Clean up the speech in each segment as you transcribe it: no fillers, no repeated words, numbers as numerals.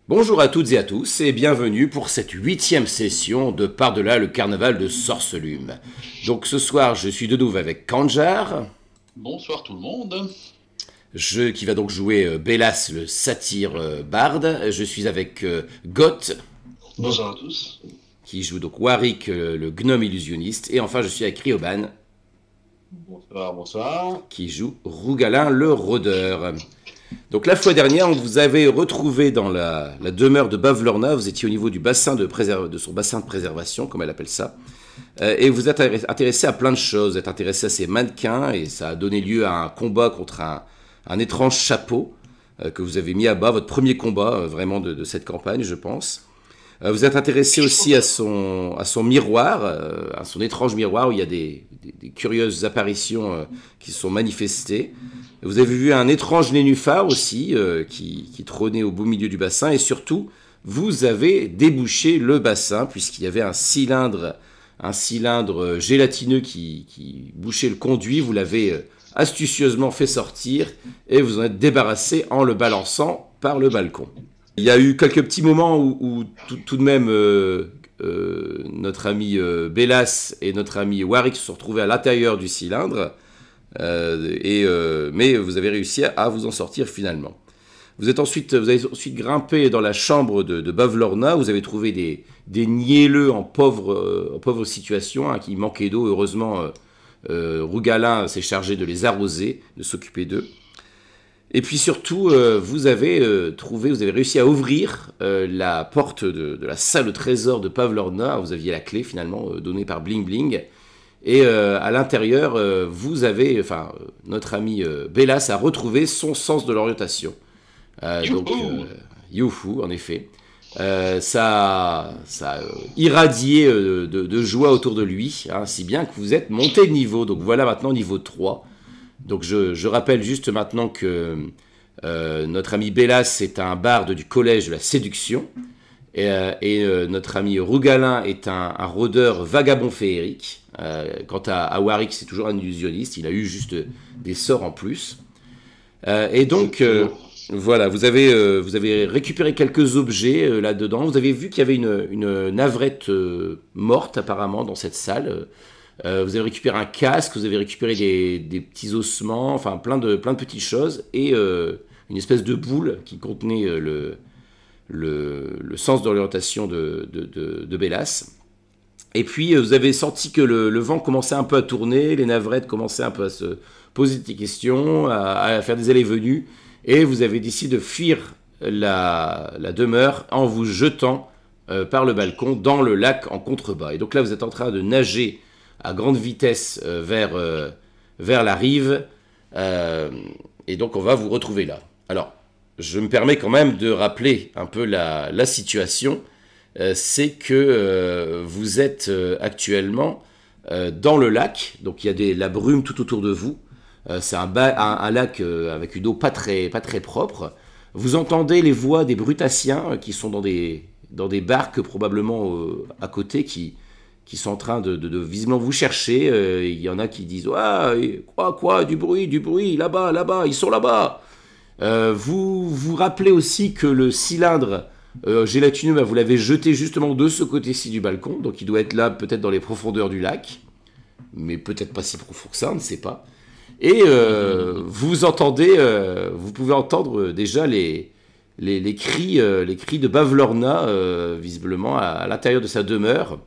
Bonjour à toutes et à tous et bienvenue pour cette 8e session de Par-delà le carnaval de Sorcelume. Donc ce soir je suis de nouveau avec Kanjar, Bonsoir tout le monde. qui va donc jouer Bélas le satyre barde. Je suis avec Goth, Bonjour à tous. qui joue donc Warwick le gnome illusionniste. Et enfin je suis avec Rioban, Bonsoir, bonsoir. qui joue Rougalin le rôdeur. Donc la fois dernière, on vous avait retrouvé dans la demeure de Bavlorna. Vous étiez au niveau du bassin de son bassin de préservation, comme elle appelle ça. Et vous êtes intéressé à plein de choses. Vous êtes intéressé à ces mannequins et ça a donné lieu à un combat contre un étrange chapeau que vous avez mis à bas. Votre premier combat vraiment de cette campagne, je pense. Vous êtes intéressé aussi à son miroir, à son étrange miroir où il y a des curieuses apparitions qui se sont manifestées. Vous avez vu un étrange nénuphar aussi qui trônait au beau milieu du bassin. Et surtout, vous avez débouché le bassin puisqu'il y avait un cylindre gélatineux qui bouchait le conduit. Vous l'avez astucieusement fait sortir et vous en êtes débarrassé en le balançant par le balcon. Il y a eu quelques petits moments où tout de même notre ami Bélas et notre ami Warwick se sont retrouvés à l'intérieur du cylindre, mais vous avez réussi à vous en sortir finalement. Vous avez ensuite grimpé dans la chambre de Bavlorna. Vous avez trouvé des nielleux en pauvre situation, hein, qui manquaient d'eau. Heureusement, Rougalin s'est chargé de les arroser, de s'occuper d'eux. Et puis surtout, vous avez réussi à ouvrir la porte de la salle au trésor de Bavlorna. Vous aviez la clé finalement donnée par Bling Bling. Et à l'intérieur, notre ami Bélas a retrouvé son sens de l'orientation. Youhou, en effet. Ça a irradié de joie autour de lui, hein, si bien que vous êtes monté de niveau. Donc voilà maintenant niveau 3. Donc je rappelle juste maintenant que notre ami Bélas est un barde du collège de la séduction et notre ami Rougalin est un rôdeur vagabond féerique. Quant à Warwick, c'est toujours un illusionniste, il a eu juste des sorts en plus. Et donc voilà, vous avez récupéré quelques objets là-dedans. Vous avez vu qu'il y avait une navrette morte apparemment dans cette salle. Vous avez récupéré un casque, vous avez récupéré des petits ossements, enfin plein de petites choses, et une espèce de boule qui contenait le sens d'orientation de Bélas. Et puis vous avez senti que le vent commençait un peu à tourner, les navrettes commençaient un peu à se poser des questions, à faire des allées-venues, et vous avez décidé de fuir la demeure en vous jetant par le balcon dans le lac en contrebas. Et donc là vous êtes en train de nager à grande vitesse vers la rive, et donc on va vous retrouver là. Alors, je me permets quand même de rappeler un peu la situation, c'est que vous êtes actuellement dans le lac, donc il y a la brume tout autour de vous, c'est un lac avec une eau pas très propre. Vous entendez les voix des brutassiens qui sont dans des barques probablement à côté, qui sont en train de visiblement vous chercher. Il y en a qui disent « Ah, quoi, du bruit, là-bas, ils sont là-bas !» Vous vous rappelez aussi que le cylindre gélatineux, vous l'avez jeté justement de ce côté-ci du balcon, donc il doit être là peut-être dans les profondeurs du lac, mais peut-être pas si profond que ça, on ne sait pas. Et vous pouvez entendre déjà les cris de Bavlorna, visiblement à l'intérieur de sa demeure.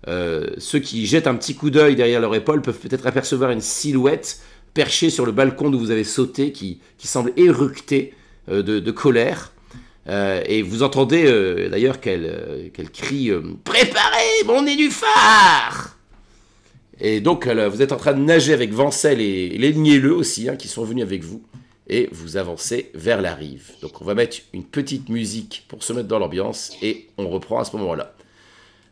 Ceux qui jettent un petit coup d'œil derrière leur épaule peuvent peut-être apercevoir une silhouette perchée sur le balcon d'où vous avez sauté qui semble éructer de colère. Et vous entendez d'ailleurs qu'elle crie « Préparez mon nénuphar !» Et donc vous êtes en train de nager avec Vancel et les nielleux aussi, hein, qui sont venus avec vous. Et vous avancez vers la rive. Donc on va mettre une petite musique pour se mettre dans l'ambiance et on reprend à ce moment-là.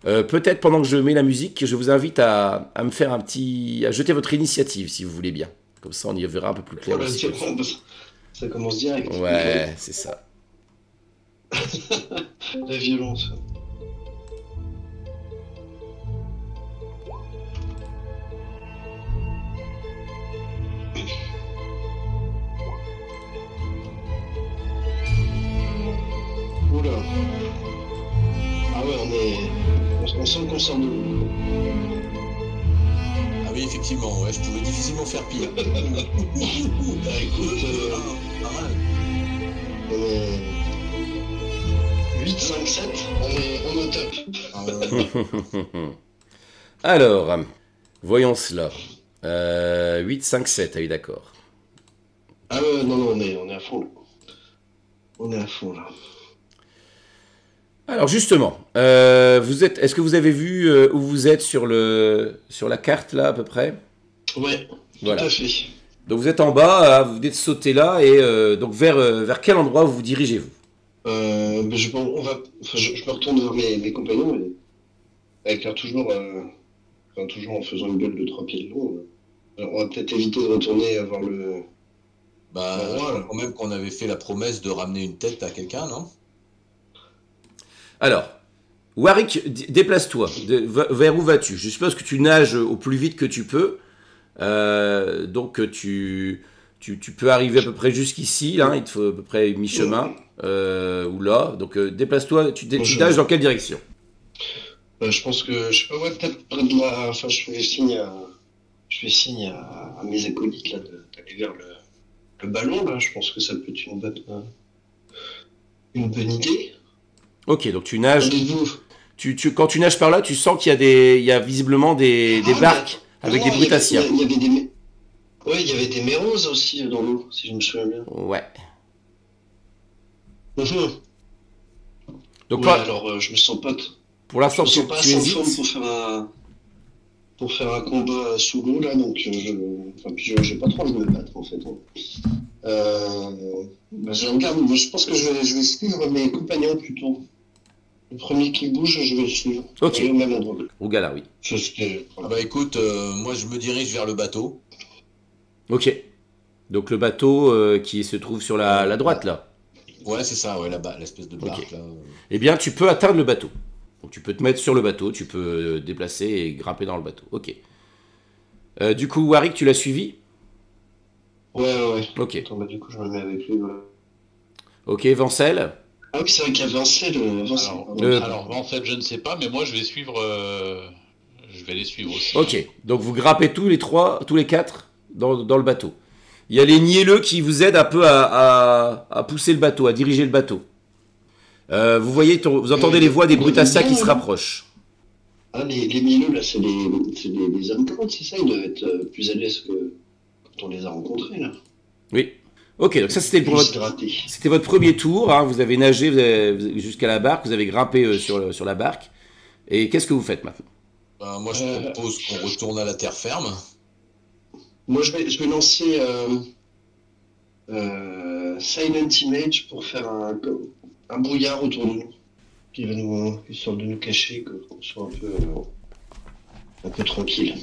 Peut-être pendant que je mets la musique, je vous invite à jeter votre initiative si vous voulez bien. Comme ça, on y verra un peu plus clair. Aussi. Ça commence direct. Ouais, c'est ça. La violence. Oula. On sent qu'on sort de l'eau. Ah oui, effectivement, ouais, je pouvais difficilement faire pire. Bah, écoute, Pas mal. on est 8, 5, 7, on est au top. Ah ouais. Alors, voyons cela. 8, 5, 7, ah oui, d'accord. Ah non, on est à fond là. On est à fond là. Alors justement, est-ce que vous avez vu où vous êtes sur la carte là à peu près? Ouais, Voilà. tout à fait. Donc vous êtes en bas, vous venez de sauter là et donc vers quel endroit vous vous dirigez-vous? Mais je me retourne vers mes compagnons, mais avec l'air toujours en faisant une gueule de 3 pieds de long. Alors, on va peut-être éviter de retourner voir le. Bah, Bah, je voilà. crois quand même qu'on avait fait la promesse de ramener une tête à quelqu'un, non? Alors, Warwick, déplace-toi. Vers où vas-tu? Je suppose que tu nages au plus vite que tu peux. Donc tu peux arriver à peu près jusqu'ici. Là, il te faut à peu près mi-chemin. Ou là. Donc déplace-toi. Tu nages dans quelle direction? Je pense que je sais pas, ouais, peut-être près de la. Enfin, je fais signe à mes acolytes là d'aller vers le ballon là. Je pense que ça peut être une bonne idée. Ok, donc tu nages. Dites-vous. Quand tu nages par là, tu sens qu'il y a visiblement des barques avec des brutassiens. Il y avait des. Ouais, il y avait des méroses aussi dans l'eau, si je me souviens bien. Ouais. Mhm. Donc Ouais, toi, alors je me sens pas. pour l'instant, Je me sens pas tu assez en forme hésites. pour faire un combat sous l'eau là, donc j'ai pas trop envie de me battre en fait. Je pense que je vais suivre mes compagnons plutôt. Le premier qui bouge, je vais le suivre. Ok. Aller au même endroit. Rougala, oui. Ah bah écoute, moi je me dirige vers le bateau. Ok. Donc le bateau qui se trouve sur la droite là. Ouais, c'est ça, ouais, là-bas, l'espèce de barque là. Eh bien, tu peux atteindre le bateau. Donc tu peux te mettre sur le bateau, tu peux déplacer et grimper dans le bateau. Ok. Du coup, Warwick, tu l'as suivi? Ouais. Ok. Attends, bah, du coup, je me mets avec lui. Voilà. Ok, Vancel? Ah oui, c'est vrai qu'il y a Vincel. Alors, en fait, je ne sais pas, mais moi, je vais suivre. Je vais les suivre aussi. Ok. Donc vous grimpez tous les quatre dans le bateau. Il y a les nielleux qui vous aident un peu à pousser le bateau, à diriger le bateau. Vous entendez les voix des brutassiens qui se rapprochent. Ah, les milieux, là, c'est les hommes cordes, c'est ça? Ils doivent être plus à l'aise que quand on les a rencontrés, là. Oui. Ok, donc ça c'était Plus hydratés. votre premier tour. Hein, vous avez nagé jusqu'à la barque, vous avez grimpé sur la barque. Et qu'est-ce que vous faites maintenant? Bah, moi je propose qu'on retourne à la terre ferme. Moi, je vais lancer Silent Image pour faire un brouillard autour de nous. Qui va histoire de nous cacher, qu'on soit un peu tranquille.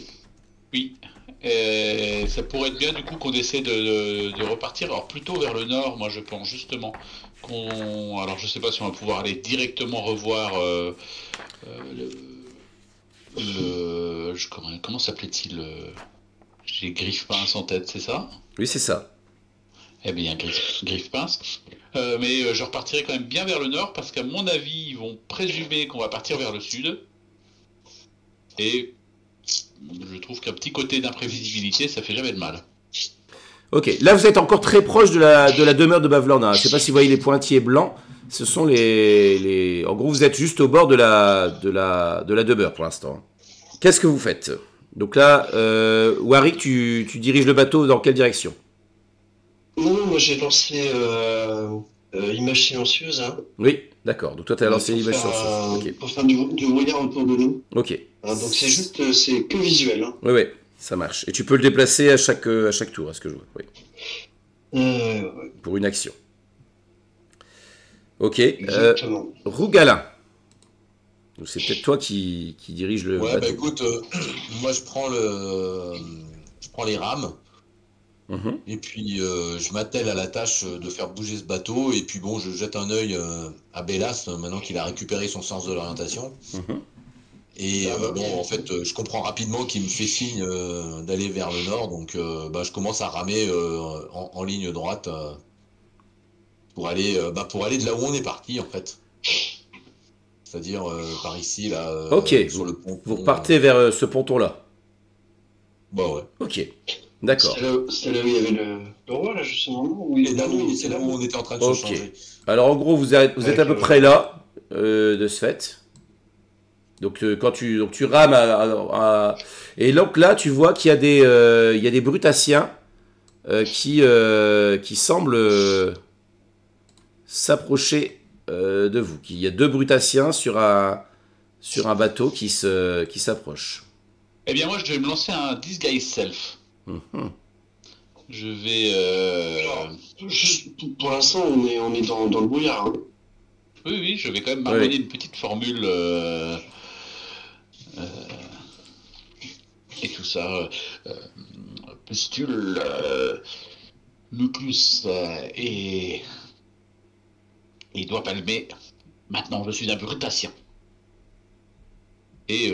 Oui. Et ça pourrait être bien, du coup, qu'on essaie de repartir. Alors, plutôt vers le nord, moi, je pense justement qu'on. Alors, je sais pas si on va pouvoir aller directement revoir comment s'appelait-il J'ai Griffepince en tête, c'est ça? Oui, c'est ça. Eh bien, Griffepince. Mais je repartirai quand même bien vers le nord parce qu'à mon avis, ils vont présumer qu'on va partir vers le sud. Et je trouve qu'un petit côté d'imprévisibilité, ça fait jamais de mal. Ok, là vous êtes encore très proche de la demeure de Bavlorna. Je ne sais pas si vous voyez les pointillés blancs. Ce sont les... En gros, vous êtes juste au bord de la demeure pour l'instant. Qu'est-ce que vous faites? Donc là, Warwick, tu diriges le bateau dans quelle direction? Non, moi j'ai lancé Image Silencieuse, hein, Oui, d'accord. Donc toi, tu as lancé l'image sur Ok. pour faire du brouillard autour de nous. Ok. Hein, donc c'est que visuel. Hein. Oui, ça marche. Et tu peux le déplacer à chaque tour, à ce que je vois. Oui. Ouais. Pour une action. Ok. Exactement. Rougalin. Donc c'est peut-être toi qui dirige le Ouais, bateau. bah écoute, moi je prends les rames. Mhm. Et puis je m'attelle à la tâche de faire bouger ce bateau. Et puis bon, je jette un œil à Bélas, maintenant qu'il a récupéré son sens de l'orientation. Mhm. Et bon, en fait, je comprends rapidement qu'il me fait signe d'aller vers le nord. Donc bah, je commence à ramer en ligne droite pour aller de là où on est parti, en fait. C'est-à-dire par ici, là, Ok, sur le ponton. vous repartez vers ce ponton-là. Bah ouais. Ok, d'accord. C'est là où il y avait le roi, là, justement, non? Où il Et est là, non, oui, c'est là où on était en train de se Ok. changer. Alors en gros, vous êtes Avec, à peu près là, de ce fait. Donc quand tu rames et donc là, tu vois qu'il y a il y a des brutassiens qui semblent s'approcher de vous. Il y a 2 brutassiens sur un bateau qui s'approchent. Eh bien, moi, je vais me lancer un disguise self. Mhm. Je vais. Pour l'instant, on est dans le brouillard. Hein. Oui, oui, je vais quand même marmonner une petite formule et tout ça. Pustule, mucus et doigt palmé. Maintenant, je suis un brutassien. Et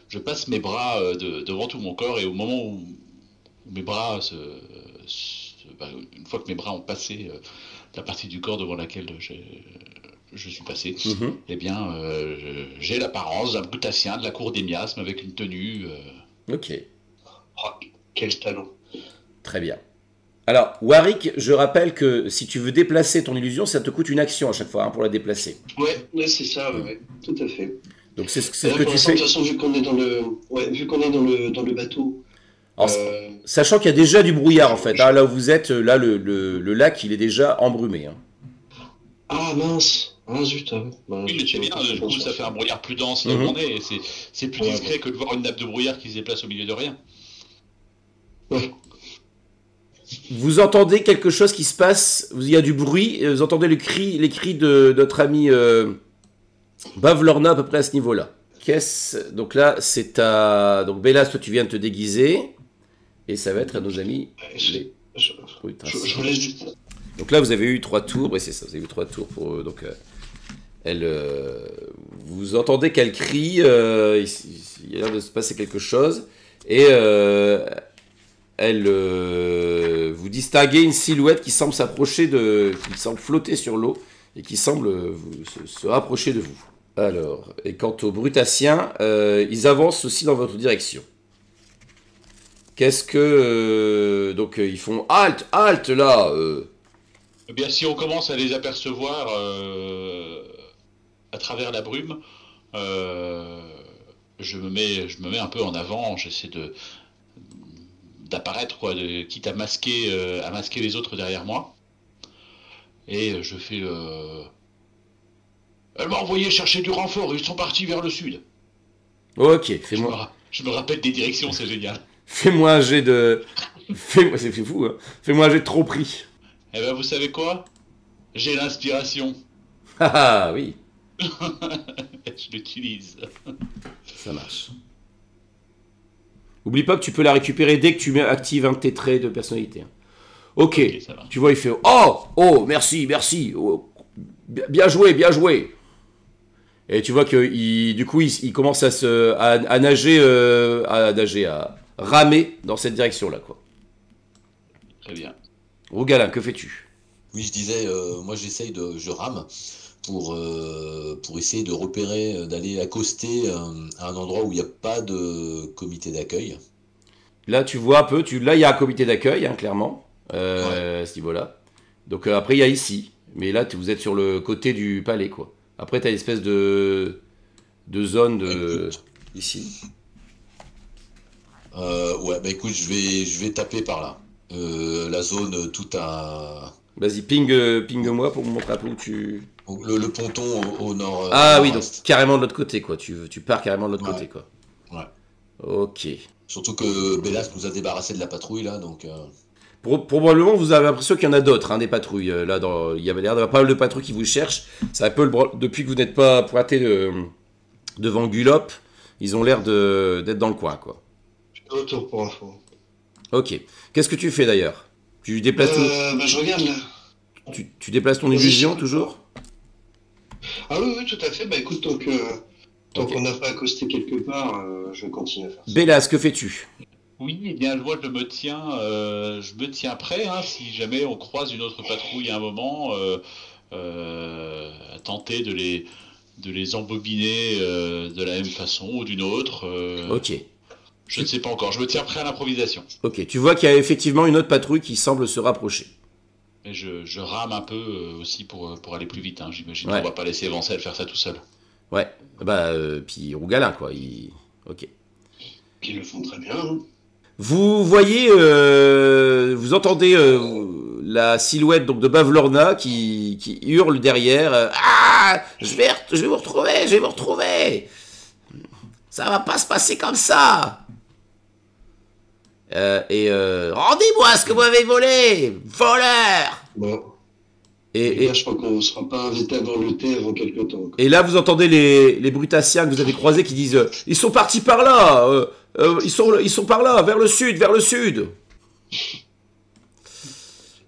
je passe mes bras devant tout mon corps et au moment où mes bras une fois que mes bras ont passé la partie du corps devant laquelle je suis passé, Mhm. eh bien, j'ai l'apparence d'un brutassien de la cour des miasmes avec une tenue. Ok, Oh, quel talent. très bien. Alors, Warwick, je rappelle que si tu veux déplacer ton illusion, ça te coûte une action à chaque fois pour la déplacer. Ouais, c'est ça, ouais, tout à fait. Donc c'est ce Là, que pour tu l'instant, fais. de toute façon, vu qu'on est dans le bateau, Alors, euh, sachant qu'il y a déjà du brouillard en fait. Hein, là où vous êtes, là le lac il est déjà embrumé. Hein. ah mince, ah zut. Ah, bah, Oui, mais c'est bien, du coup, ça fait un brouillard plus dense là où Mhm. on est. Et c'est plus Ouais, discret que de voir une nappe de brouillard qui se déplace au milieu de rien. Ouais. Vous entendez quelque chose qui se passe, il y a du bruit, et vous entendez les cris de notre ami Bavlorna à peu près à ce niveau-là. Donc là, c'est à... Donc Bélas, toi tu viens de te déguiser, et ça va être à nos amis les Je brutassiens. vous laisse juste. Donc là, vous avez eu 3 tours, oui c'est ça, vous avez eu 3 tours pour eux, donc... vous entendez qu'elle crie, il y a l'air de se passer quelque chose, et vous distinguez une silhouette qui semble qui semble flotter sur l'eau et qui semble se rapprocher de vous. Alors, et quant aux brutassiens, ils avancent aussi dans votre direction. Qu'est-ce que donc ils font halte là. Eh bien, si on commence à les apercevoir à travers la brume, je me mets un peu en avant, j'essaie d'apparaître quoi, quitte à masquer les autres derrière moi. Et je fais elle m'a envoyé chercher du renfort, ils sont partis vers le sud. Ok, Je me rappelle des directions, c'est génial. Fais-moi un jet de. C'est fou, hein. Fais-moi un jet de tromperie. Eh ben, vous savez quoi? J'ai l'inspiration. Ah oui, Je l'utilise. ça marche. Oublie pas que tu peux la récupérer dès que tu actives un de tes traits de personnalité. Ok, Ok, ça va. tu vois, il fait oh, merci, merci. Bien joué, bien joué. Et tu vois que du coup, il commence à nager, à ramer dans cette direction-là, quoi. Très bien. Rougalin, que fais-tu? Oui, je disais, moi je rame pour essayer de repérer, d'aller accoster à un endroit où il n'y a pas de comité d'accueil. Là, tu vois un peu, là, il y a un comité d'accueil, hein, clairement, à ce niveau-là. Donc après, il y a ici. Mais là, vous êtes sur le côté du palais, quoi. Après, tu as une espèce de zone Écoute. ici. Ouais, bah écoute, je vais taper par là. La zone tout à... Vas-y, ping-moi pour me montrer un peu où tu... Le ponton au nord. Ah oui, donc nord-est. carrément de l'autre côté, quoi. Tu pars carrément de l'autre Ouais. côté, quoi. Ouais. Ok. Surtout que Bélas nous a débarrassé de la patrouille là, donc... Probablement, vous avez l'impression qu'il y en a d'autres, hein, des patrouilles. Là, il y avait l'air d'avoir pas mal de patrouilles qui vous cherchent. C'est un peu depuis que vous n'êtes pas pointé devant Gulop, ils ont l'air d'être dans le coin, quoi. Je fais retour pour info. Ok. Qu'est-ce que tu fais d'ailleurs? Tu déplaces Bah, je regarde là. tu déplaces ton illusion toujours? Ah oui, tout à fait. Bah écoute, tant Ok. qu'on n'a pas accosté quelque part, je vais continuer à faire ça. Bélas, que fais-tu? Oui, eh bien, moi, je me tiens prêt, hein, si jamais on croise une autre patrouille à un moment, à tenter de de les embobiner de la même façon ou d'une autre. Ok. Je ne sais pas encore, je me tiens prêt à l'improvisation. Ok, tu vois qu'il y a effectivement une autre patrouille qui semble se rapprocher. Mais je rame un peu aussi pour aller plus vite, hein. J'imagine Ouais. qu'on va pas laisser Vancel faire ça tout seul. Ouais, bah, puis Rougalin, quoi. Ok. Qu'ils le font très bien. Hein. Vous voyez, vous entendez la silhouette donc de Bavlorna qui hurle derrière. Ah, je vais vous retrouver, je vais vous retrouver. Ça va pas se passer comme ça. Rendez-moi ce que vous m'avez volé, voleur. Bon. Et Là, je crois qu'on ne sera pas invité à boire le thé avant quelques temps. Quoi. Et là, vous entendez les Brutassiens que vous avez croisés qui disent ils sont partis par là, ils sont par là, vers le sud, vers le sud.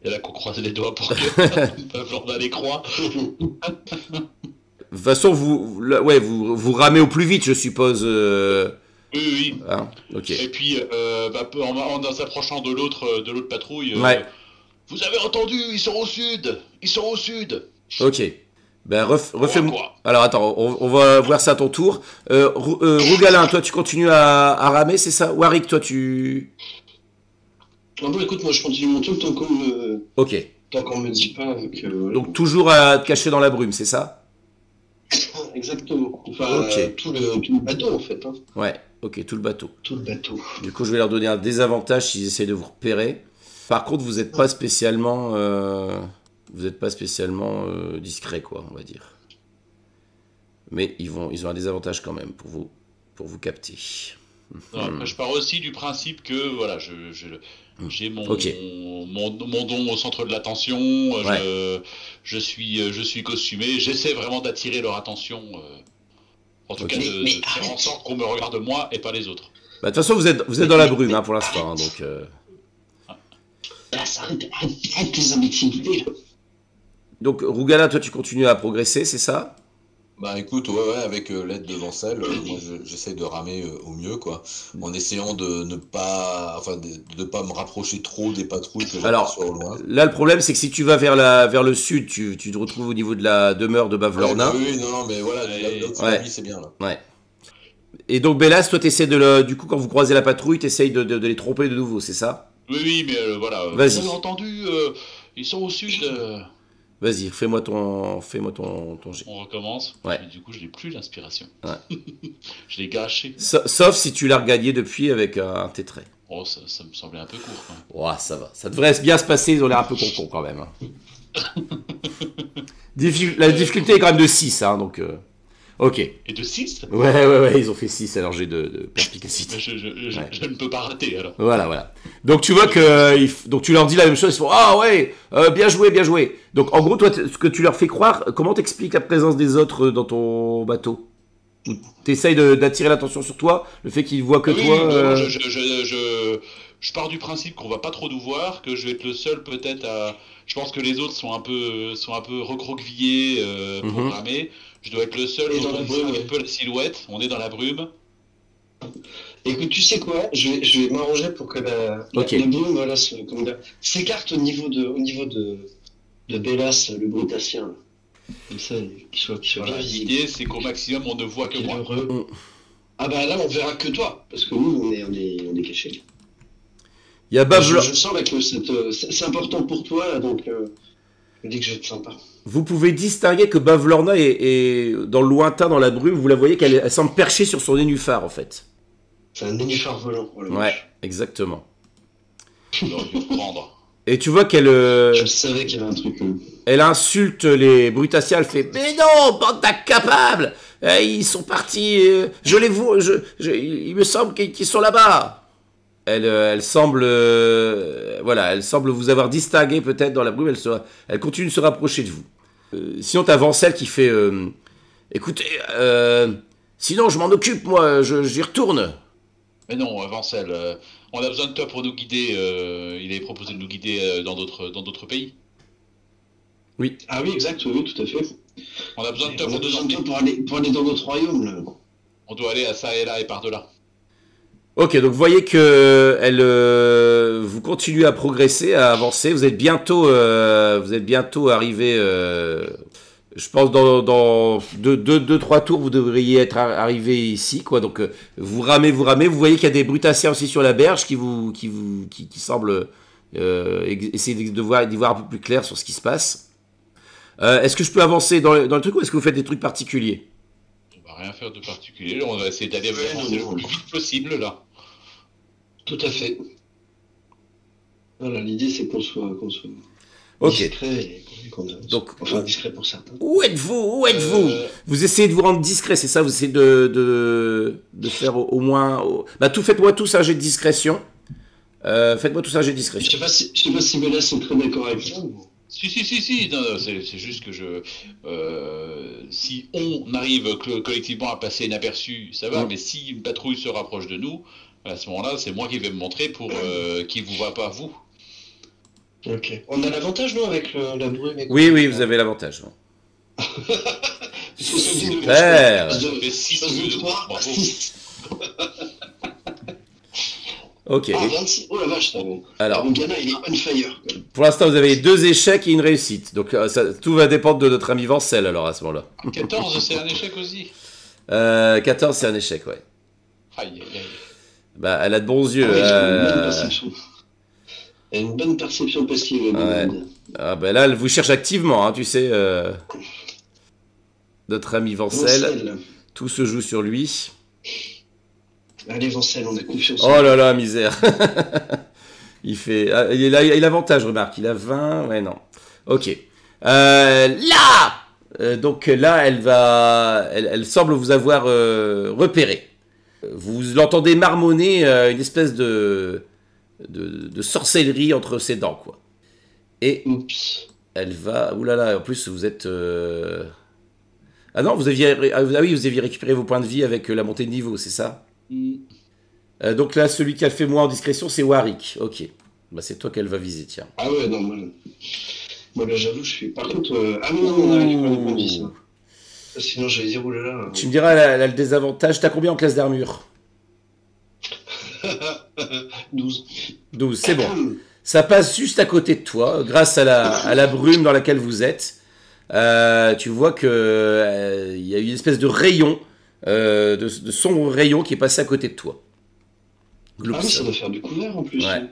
Et là qu'on croise les doigts pour que on a les croix. De toute façon, vous ramez au plus vite, je suppose. Oui, oui. Hein, ok. Et puis, en s'approchant de l'autre patrouille, Ouais. vous avez entendu, ils sont au sud. Ils sont au sud. Ok. Ben, refais-moi. Quoi. Alors, attends, on va voir ça à ton tour. Rougalin, toi, tu continues à ramer, c'est ça? Warwick, toi, tu. Ah bon, écoute, moi je continue mon truc tant Ok. qu'on me dit pas que. Donc, toujours à te cacher dans la brume, c'est ça? Exactement. Enfin, Ok. tout le bateau en fait. Hein. Ouais. Ok, tout le bateau. Tout le bateau. Du coup, je vais leur donner un désavantage s'ils essayent de vous repérer. Par contre, vous n'êtes pas spécialement, discret, quoi, on va dire. Mais ils ont un désavantage quand même pour vous capter. Non, après, je pars aussi du principe que voilà, j'ai Ok. mon don au centre de l'attention. Je suis costumé. J'essaie vraiment d'attirer leur attention. En tout Ok. cas, de Mais faire en arrête. sorte qu'on me regarde moi et pas les autres. Bah, de toute façon, vous êtes dans la brume hein, pour l'instant, hein, donc. Là, ça arrête tes imbécilités là. Donc, Rougala, toi, tu continues à progresser, c'est ça? Bah écoute, ouais, avec l'aide de Vancel, moi j'essaie de ramer au mieux, quoi, en essayant de ne pas, enfin, de pas me rapprocher trop des patrouilles que Alors, j'aperçois au loin. Là, le problème, c'est que si tu vas vers le sud, tu te retrouves au niveau de la demeure de Bavlorna. Oui, non, mais voilà, là où tu Ouais. l'as mis, c'est bien là. Ouais. Et donc, Bélas, toi, t'essaies du coup, quand vous croisez la patrouille, t'essayes de les tromper de nouveau, c'est ça? Oui, mais voilà. Vas-y. Vous avez entendu, ils sont au sud. Vas-y, fais-moi ton jet. On recommence. Ouais. Mais du coup, je n'ai plus l'inspiration. Ouais. Je l'ai gâché. Sauf si tu l'as regagné depuis avec un tétrait. Oh, ça me semblait un peu court. Quand même. Ouah, ça va. Ça devrait bien se passer, ils ont l'air un peu con quand même. Hein. La difficulté est quand même de 6, hein, donc... Ok. Et de 6 Ouais, ils ont fait 6 alors j'ai de perspicacité. Je ne peux pas rater alors. Voilà. Donc tu vois que donc tu leur dis la même chose, ils font ah ouais, bien joué. Donc en gros toi ce que tu leur fais croire, comment t'expliques la présence des autres dans ton bateau? Ou t'essayes d'attirer l'attention sur toi, le fait qu'ils voient que Oui, toi. non, je pars du principe qu'on va pas trop nous voir, que je vais être le seul peut-être à. Je pense que les autres sont un peu recroquevillés, programmés. Je dois être le seul Et dont dans la on voit brume, un peu la silhouette. On est dans la brume. Écoute, tu sais quoi, je vais m'arranger pour que la brume voilà, s'écarte au niveau de Bélas, le brutassien. Là. Comme ça, qu'il soit Voilà, bien visible. l'idée, c'est qu'au maximum, on ne voit que Qu'il est moi. heureux. Ah bah là, on verra que toi, parce que nous, on est cachés. Il y a Bavlorna. Je sens là que c'est important pour toi, là, donc je me dis que je vais être sympa. Vous pouvez distinguer que Bavlorna est dans le lointain, dans la brume, vous la voyez qu'elle semble percher sur son nénuphar en fait. C'est un nénuphar volant. Oh, la Ouais, vache. exactement. J'aurais dû le prendre. Et tu vois qu'elle Je savais qu'il y avait un truc. elle insulte les Brutassiens, elle fait mais non, bande d'incapables, ils sont partis, je les vois, il me semble qu'ils sont là-bas. Elle semble elle semble vous avoir distingué peut-être dans la brume, elle continue de se rapprocher de vous. Sinon t'as Vancel qui fait écoutez, sinon je m'en occupe moi, j'y retourne. Mais non, Vancel, on a besoin de toi pour nous guider. Il avait proposé de nous guider dans d'autres pays. Ah oui, exact, oui, tout à fait. On a besoin de toi On a pour nous besoin de emmener. toi pour aller dans notre royaume, là. On doit aller à ça et là et par-delà. Ok, donc vous voyez que vous continuez à progresser, à avancer. Vous êtes bientôt arrivé Je pense dans 2-3 tours, vous devriez être arrivé ici, quoi. Donc, vous ramez. Vous voyez qu'il y a des brutassiens aussi sur la berge qui semblent essayer d'y voir un peu plus clair sur ce qui se passe. Est-ce que je peux avancer dans le truc ou est-ce que vous faites des trucs particuliers? On va rien faire de particulier. Là, on va essayer d'aller avancer le plus vite possible, là. Tout à fait. Voilà, l'idée c'est qu'on soit Ok. discret et Donc, enfin discret pour certains. Où êtes-vous? Vous essayez de vous rendre discret, c'est ça? Vous essayez de faire au moins... faites-moi tous un jet de discrétion. Faites-moi tous un jet de discrétion. Je sais pas si Bélas est très d'accord avec ça. Si. Non, c'est juste que si on arrive collectivement à passer inaperçu, ça va. Mais si une patrouille se rapproche de nous, à ce moment-là, c'est moi qui vais me montrer pour qu'il vous voit pas vous. Ok. On a l'avantage, non, avec la brume et Oui, vous avez l'avantage. Super. Ça fait 6 de 3. Bravo. 6. Ok. 26. Oh la vache, Alors, mon gars, il est on fire. pour l'instant, vous avez 2 échecs et une réussite. Donc, tout va dépendre de notre ami Vancel, alors, à ce moment-là. 14, c'est un échec aussi. 14, c'est un échec, ouais. Aïe. Elle a de bons yeux. Elle a une bonne perception passive. Ouais. Là, elle vous cherche activement, hein, tu sais. Notre ami Vancel. Tout se joue sur lui. Allez, Vancel, on a confiance. Oh là là, misère. Il a l'avantage, remarque. Il a 20. Ouais, non. Ok. Là donc là, elle semble vous avoir repéré. Vous l'entendez marmonner une espèce de sorcellerie entre ses dents, quoi. Et Oups. elle va... Ouh là là, en plus, vous êtes... Ah non, vous aviez récupéré vos points de vie avec la montée de niveau, c'est ça? Donc là, celui qui a fait moins en discrétion, c'est Warwick. Ok. C'est toi qu'elle va viser, tiens. Ah ouais, non, moi là, j'avoue, je suis... Par contre... Ah non, on a récupéré le point de vie, ça. Sinon, j'allais dire, oulala... Tu me diras, elle a le désavantage. T'as combien en classe d'armure? 12. 12, c'est bon. Ça passe juste à côté de toi, grâce à la brume dans laquelle vous êtes. Tu vois que il y a une espèce de rayon, de sombre rayon qui est passé à côté de toi. Ah oui, ça doit faire du couvert en plus. Ouais.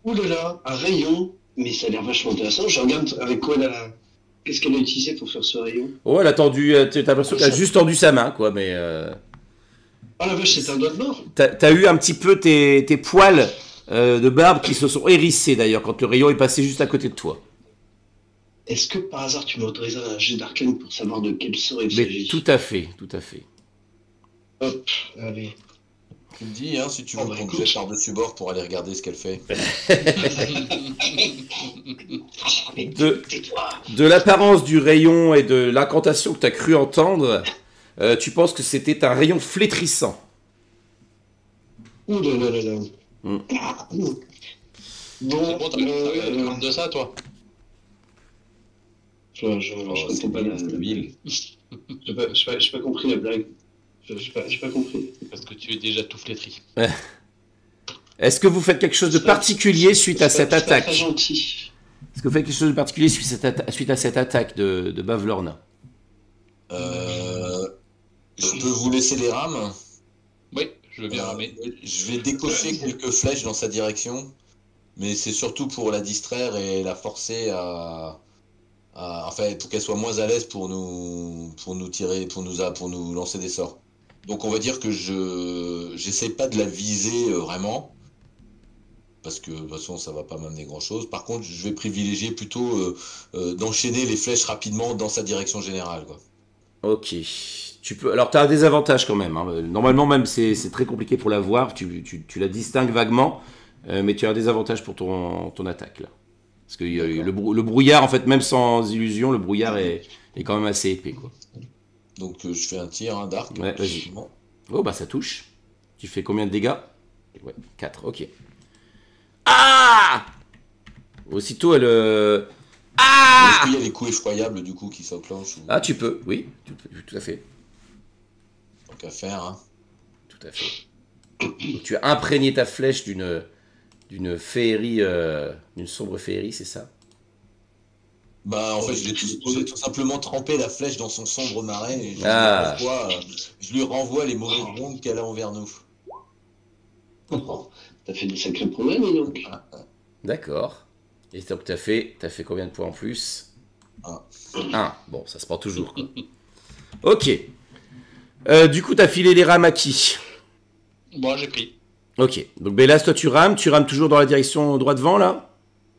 Oulala, un rayon, mais ça a l'air vachement intéressant. Je regarde avec quoi elle a... Qu'est-ce qu'elle a utilisé pour faire ce rayon? Oh, elle a tendu, t'as l'impression qu'elle a juste tendu sa main, quoi, mais... Ah la vache, c'est un doigt de mort. T'as eu un petit peu tes poils de barbe qui se sont hérissés, d'ailleurs, quand le rayon est passé juste à côté de toi. Est-ce que par hasard tu m'autoriserais un jet d'arcane pour savoir de quel sort il Mais s'agit? tout à fait. Hop, allez. Tu me dis, hein, si tu veux qu'on te jette par-dessus bord pour aller regarder ce qu'elle fait. De l'apparence du rayon et de l'incantation que tu as cru entendre, tu penses que c'était un rayon flétrissant. Ouh là là là là. Bon, C'est bon, t'as compte de ça, toi? je comprends pas la... J'ai pas compris la blague. J'ai pas compris. Parce que tu es déjà tout flétri. Est-ce que vous faites quelque chose de particulier suite à cette attaque? Très gentil. Est-ce que vous faites quelque chose de particulier suite à cette attaque de Bavlorna? Je peux vous laisser les rames. Oui, je veux bien ramer. Je vais décocher quelques flèches dans sa direction, mais c'est surtout pour la distraire et la forcer enfin, pour qu'elle soit moins à l'aise pour nous tirer, pour nous lancer des sorts. Donc on va dire que j'essaie pas de la viser vraiment, parce que de toute façon ça va pas m'amener grand chose. Par contre, je vais privilégier plutôt d'enchaîner les flèches rapidement dans sa direction générale, quoi. Ok. Alors, tu as un désavantage quand même, hein. Normalement, même, c'est très compliqué pour la voir. Tu la distingues vaguement, mais tu as un désavantage pour ton attaque, là. Parce que le brouillard, en fait, même sans illusion, le brouillard est quand même assez épais, quoi. Donc, je fais un tir, un d'arc. Ouais, vas-y. Oh, ça touche. Tu fais combien de dégâts? Ouais, 4, ok. Ah! Aussitôt, elle... Est-ce qu'il y a des coups effroyables, du coup, qui s'enclenchent ou... Ah, tu peux, oui, tout à fait. Tant qu'à faire, hein. Tout à fait. Donc, tu as imprégné ta flèche d'une féerie, d'une sombre féerie, c'est ça? Bah, en fait, j'ai tout simplement trempé la flèche dans son sombre marais et je lui renvoie les mauvaises ondes qu'elle a envers nous. T'as fait des sacrés progrès, mais donc. D'accord. Et donc t'as fait combien de points en plus? 1. Bon, ça se prend toujours, quoi. Ok. Du coup, t'as filé les rames à qui? Moi, j'ai pris. Ok. Donc Bélas, toi tu rames toujours dans la direction droit devant, là?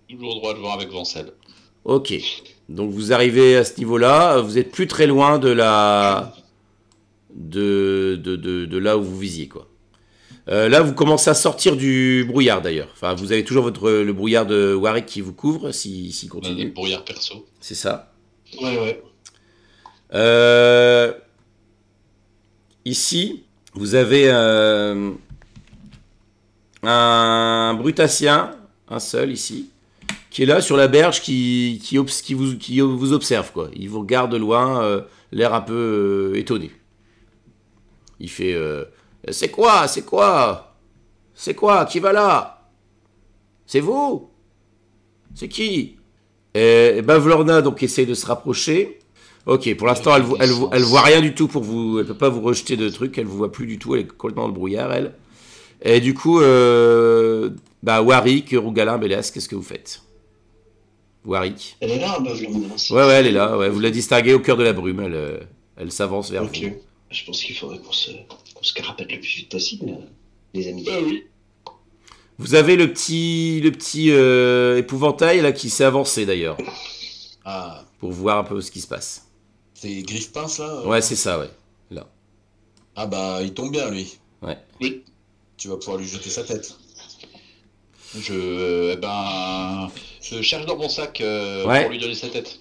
Toujours droit devant avec Vancel. Ok. Donc vous arrivez à ce niveau-là, vous êtes plus très loin de la... de là où vous visiez, quoi. Là, vous commencez à sortir du brouillard, d'ailleurs. Enfin, vous avez toujours le brouillard de Warwick qui vous couvre, s'il continue. Le brouillard perso. C'est ça. Ouais. Ici, vous avez un brutacien, un seul ici, qui est là sur la berge, qui vous observe, quoi. Il vous regarde de loin, l'air un peu étonné. Il fait c'est quoi? Qui va là? C'est vous? C'est qui? Et Bavlorna donc essaye de se rapprocher. Ok, pour l'instant elle voit rien du tout pour vous, elle peut pas vous rejeter de trucs, elle vous voit plus du tout, elle est complètement dans le brouillard elle. Et du coup, Warwick, Rougalin, Bélas, qu'est-ce que vous faites? Warwick. Elle est là, Bavlorna. Ouais, elle est là, ouais. Vous la distinguez au cœur de la brume, elle s'avance vers vous. Je pense qu'il faudrait qu'on se carapète le plus vite possible, les amis. Oui. Vous avez le petit épouvantail là qui s'est avancé d'ailleurs. Ah. Pour voir un peu ce qui se passe. C'est Griffe-Pince là Ouais, c'est ça, ouais. Là. Ah bah, il tombe bien lui. Ouais. Oui. Tu vas pouvoir lui jeter sa tête. Je cherche dans mon sac pour lui donner sa tête.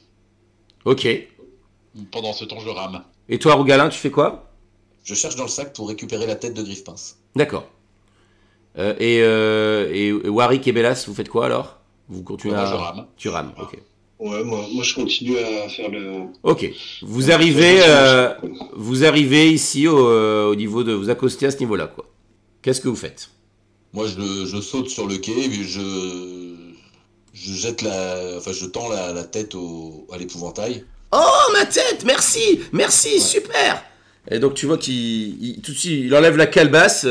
Ok. Pendant ce temps, je rame. Et toi, Rougalin, tu fais quoi? Je cherche dans le sac pour récupérer la tête de Griffe-Pince. D'accord. Et Warwick et Bélas, vous faites quoi alors? Vous continuez Moi, je rame. Tu rames, ok. Ouais, moi je continue à faire le... Ok. Vous arrivez ici au niveau de... Vous accostez à ce niveau-là, quoi. Qu'est-ce que vous faites? Moi, je saute sur le quai, puis je jette je tends la tête à l'épouvantail. Oh, ma tête! Merci! Ouais. Super! Et donc, tu vois tout de suite, il enlève la calebasse,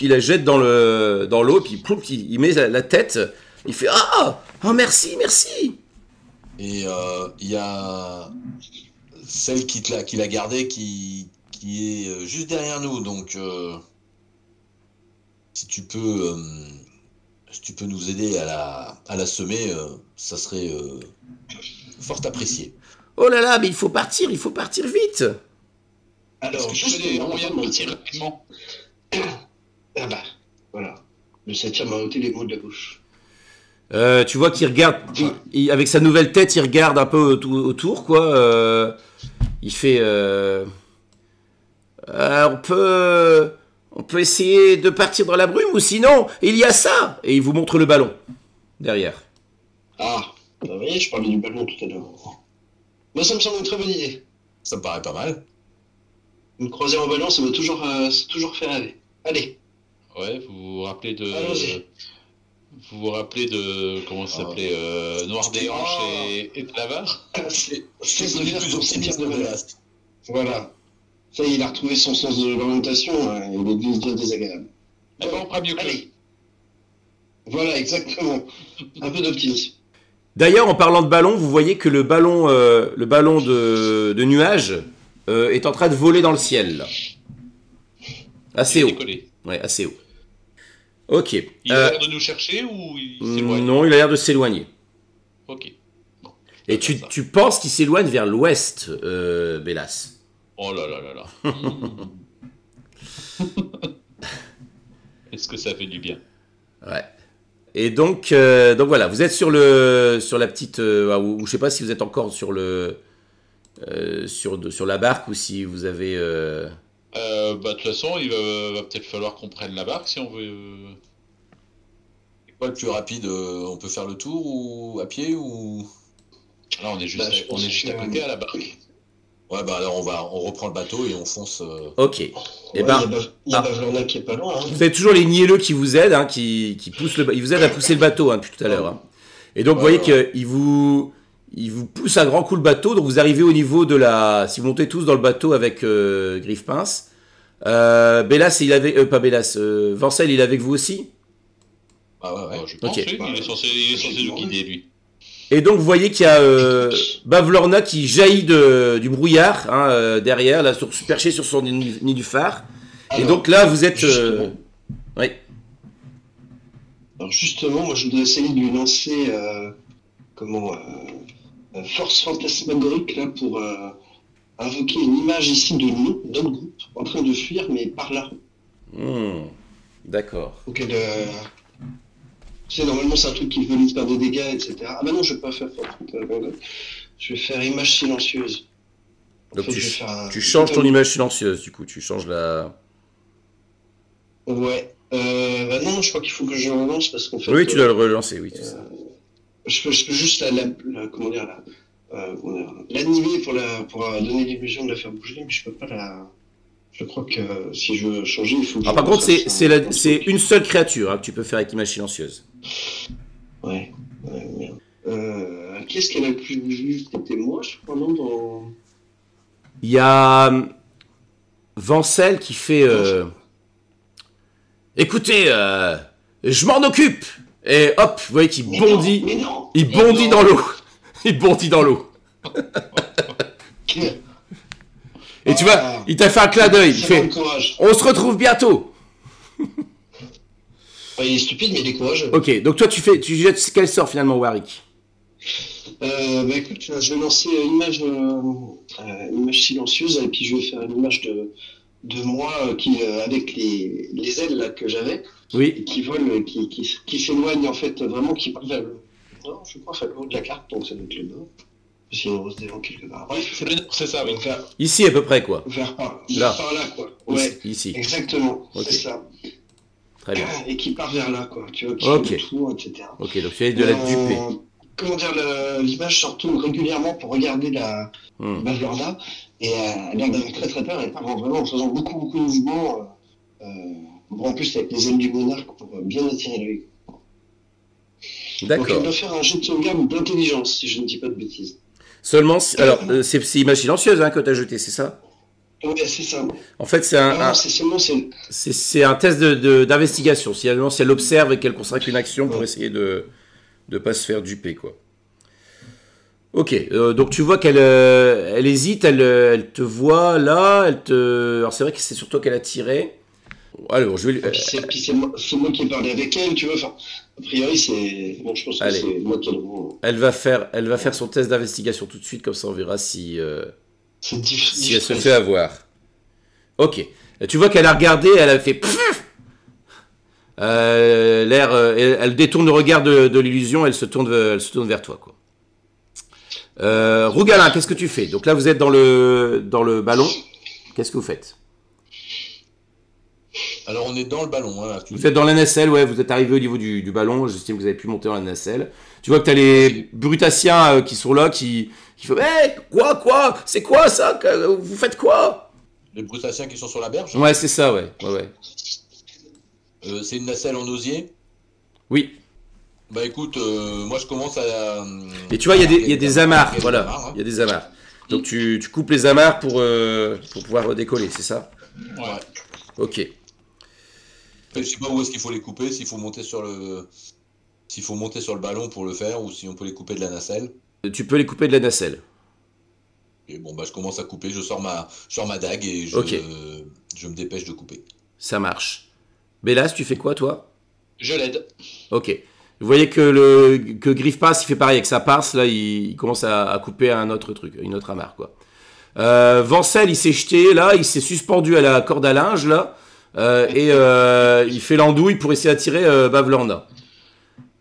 il la jette dans l'eau, puis il met la tête, il fait oh, merci! Et il y a celle qui l'a gardée qui est juste derrière nous, donc si tu peux nous aider à la semer, ça serait fort apprécié. Oh là là, mais il faut partir vite! Alors, est-ce que tu connais un moyen de partir rapidement? Ah bah, voilà. Le 7e a ôté les mots de la bouche. Tu vois qu'il regarde, avec sa nouvelle tête, il regarde un peu autour, quoi. Il fait... on peut essayer de partir dans la brume, ou sinon, il y a ça! Et il vous montre le ballon, derrière. Ah, vous voyez, je parlais du ballon tout à l'heure. Moi, ça me semble une très bonne idée. Ça me paraît pas mal. Une croisière en ballon, ça m'a toujours fait rêver. Allez. Ouais, vous vous rappelez de... Allons-y. Vous vous rappelez de... Comment ça s'appelait Noir des Hanches et de Lavare? C'est plus optimiste de Bélas. Voilà. Ça y est, il a retrouvé son sens de l'orientation, il est bien désagréable. Eh ben, on fera mieux que lui. Allez. Voilà, exactement. Un peu d'optimisme. D'ailleurs, en parlant de ballon, vous voyez que le ballon de nuage est en train de voler dans le ciel, là. Assez haut. Décollé. Ouais, assez haut. Ok. Il a l'air de nous chercher ou il s'éloigne? Non, il a l'air de s'éloigner. Ok. Bon, Et tu penses qu'il s'éloigne vers l'ouest, Bélas. Oh là là là là. Est-ce que ça fait du bien? Ouais. Et donc voilà, vous êtes sur la petite, ou je sais pas si vous êtes encore sur sur la barque ou si vous avez. De toute façon, il va peut-être falloir qu'on prenne la barque si on veut. C'est quoi le plus rapide? On peut faire le tour ou à pied ou... Là, on est juste à côté à la barque. Ouais, bah alors on reprend le bateau et on fonce. Ok. Ouais, Et ben, il y a Bavlorna qui est pas loin. Hein. vous avez toujours les nielleux qui vous aident, qui poussent ils vous aident à pousser le bateau depuis tout à l'heure. Hein. Et donc vous voyez qu'il vous il vous pousse à grand coup le bateau, donc vous arrivez au niveau de la... Si vous montez tous dans le bateau avec Griffepince, Bélas, il avait... pas Bélas, Vancel, il est avec vous aussi? Ah ouais. Je pense, Ok. oui, il est censé nous guider, lui. Et donc vous voyez qu'il y a Bavlorna qui jaillit du brouillard, hein, derrière, là, perché sur son nid du phare. Et Alors, donc là, vous êtes... justement. Oui. Alors justement, moi je voudrais essayer de lui lancer force fantasmagorique là pour invoquer une image ici de nous, d'un groupe, en train de fuir, mais par là. D'accord. Donc elle, tu sais, normalement c'est un truc qui veut lui faire des dégâts, etc. Ah bah non, je vais pas faire force. Je vais faire image silencieuse. En Donc fait, je vais faire tu changes ton image silencieuse, du coup. Tu changes la... Ouais. Bah non, je crois qu'il faut que je relance parce qu'en fait. Oui, tu dois le relancer, oui. C'est ça. Je peux juste comment dire, l'animer pour donner l'illusion de la faire bouger, mais je peux pas la. Je crois que si je veux changer, il faut que Alors, je par contre, refasse c'est une seule créature, hein, que tu peux faire avec image silencieuse. Ouais, merde. Qui est-ce qu'elle a le plus vu? C'était moi, je crois, non Il y a Vancel qui fait... Écoutez, je m'en occupe. Et hop, vous voyez qu'il bondit. Mais non. Il bondit dans l'eau. Il bondit dans l'eau. Et tu vois, il t'a fait un clin d'œil. Il fait, on se retrouve bientôt. Il est stupide, mais il est courageux. Ok, donc toi tu jettes quel sort finalement, Warwick? Bah écoute, je vais lancer image silencieuse et puis je vais faire une image de moi qui avec les ailes là que j'avais, oui, qui vole, qui s'éloigne en fait vraiment, qui part vers le nord, je crois, le haut de la carte, donc ça doit être le nord. Sinon on se dévend quelque part. Bref, C'est ça, oui. Ici à peu près quoi. Par là quoi. Ouais. Ici. Exactement. Okay. C'est ça. Très bien. Et qui part vers là quoi. Tu vois, qui ok. fait le tour, etc. Ok, donc tu as de la duper. Comment dire, l'image se retourne régulièrement pour regarder la Bavlorna et elle a l'air d'avoir très très peur. Elle part vraiment en faisant beaucoup de mouvements. En plus avec les ailes du monarque pour bien attirer l'œil. D'accord. Donc elle doit faire un jet de sauvegarde d'intelligence si je ne dis pas de bêtises. Seulement, alors c'est image silencieuse hein, que tu as jeté, c'est ça? Ouais, c'est ça. En fait, c'est un test d'investigation. Si elle observe et qu'elle consacre une action pour essayer de pas se faire duper, quoi. Ok, donc tu vois qu'elle elle hésite, elle te voit là, alors c'est vrai que c'est sur toi qu'elle a tiré. Alors, je vais c'est moi qui ai parlé avec elle, tu vois. Enfin, a priori, c'est. Bon, je pense que c'est moi qui ai le gros. Elle va faire son test d'investigation tout de suite, comme ça on verra si elle se fait avoir. Ok. Tu vois qu'elle a regardé, elle a fait. Elle détourne le regard de l'illusion, elle se tourne vers toi, quoi. Rougalin, qu'est-ce que tu fais? Donc là, vous êtes dans le ballon. Qu'est-ce que vous faites? Alors on est dans le ballon. Hein, vous êtes dans la nacelle, ouais, vous êtes arrivé au niveau du ballon, j'estime que vous avez pu monter dans la nacelle. Tu vois que tu as les brutassiens qui sont là, qui font quoi? C'est quoi ça? Vous faites quoi? Les brutassiens qui sont sur la berge? Ouais, c'est ça, ouais. C'est une nacelle en osier? Oui. Bah écoute, moi je commence à... Et tu vois, il y a des amarres, voilà, il y a des amarres. Donc tu coupes les amarres pour pouvoir décoller, c'est ça? Ouais. Ok. Je sais pas où est-ce qu'il faut les couper, s'il faut monter sur le ballon pour le faire, ou si on peut les couper de la nacelle. Tu peux les couper de la nacelle. Et bon, bah je commence à couper, je sors ma dague et je me dépêche de couper. Ça marche. Bélas, tu fais quoi, toi? Je l'aide. Ok. Vous voyez que Griffepince, il fait pareil avec sa pince, là, il commence à couper un autre truc, une autre amarre, quoi. Vancel, il s'est jeté, là, il s'est suspendu à la corde à linge, là, et il fait l'andouille pour essayer d'attirer Bavlorna.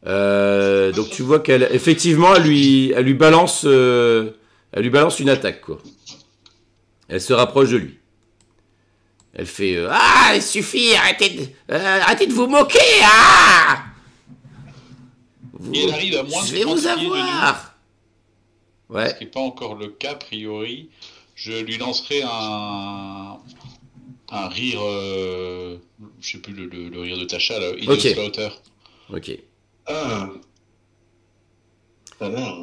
Donc tu vois qu'elle, effectivement, elle lui balance une attaque, quoi. Elle se rapproche de lui. Elle fait ah, il suffit, arrêtez de vous moquer, ah! Et elle arrive à moins de 30 pieds de nous. Je vais vous avoir. Ouais. Ce qui n'est pas encore le cas, a priori. Je lui lancerai un rire, je sais plus le rire de Tasha, là, Idiot Slaughter. Ok. Ah. Pas mal.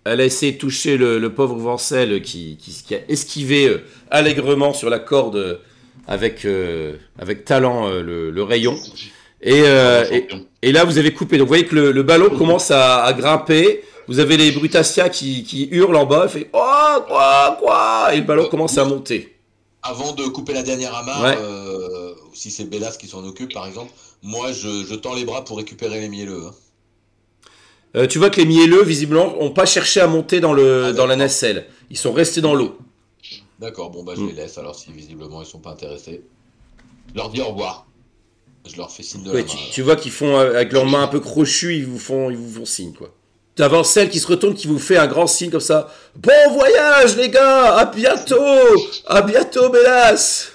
Elle a essayé de toucher le pauvre Vancel qui a esquivé allègrement sur la corde avec talent le rayon. Et là, vous avez coupé. Donc, vous voyez que le ballon commence à grimper. Vous avez les Brutacia qui hurlent en bas. Fait oh, quoi. Et le ballon commence à monter. Avant de couper la dernière amarre, si c'est Bélas qui s'en occupe, par exemple, moi, je tends les bras pour récupérer les mielleux. Hein. Tu vois que les mielleux, visiblement, n'ont pas cherché à monter dans la nacelle. Ils sont restés dans l'eau. D'accord, bon, bah, je les laisse. Alors, si visiblement, ils sont pas intéressés. Je leur dis au revoir. Je leur fais signe de la main. Tu vois qu'ils font, avec leurs mains un peu crochues, ils vous font signe, quoi. T'as Vancel qui se retourne, qui vous fait un grand signe comme ça. Bon voyage, les gars, à bientôt, Bélas.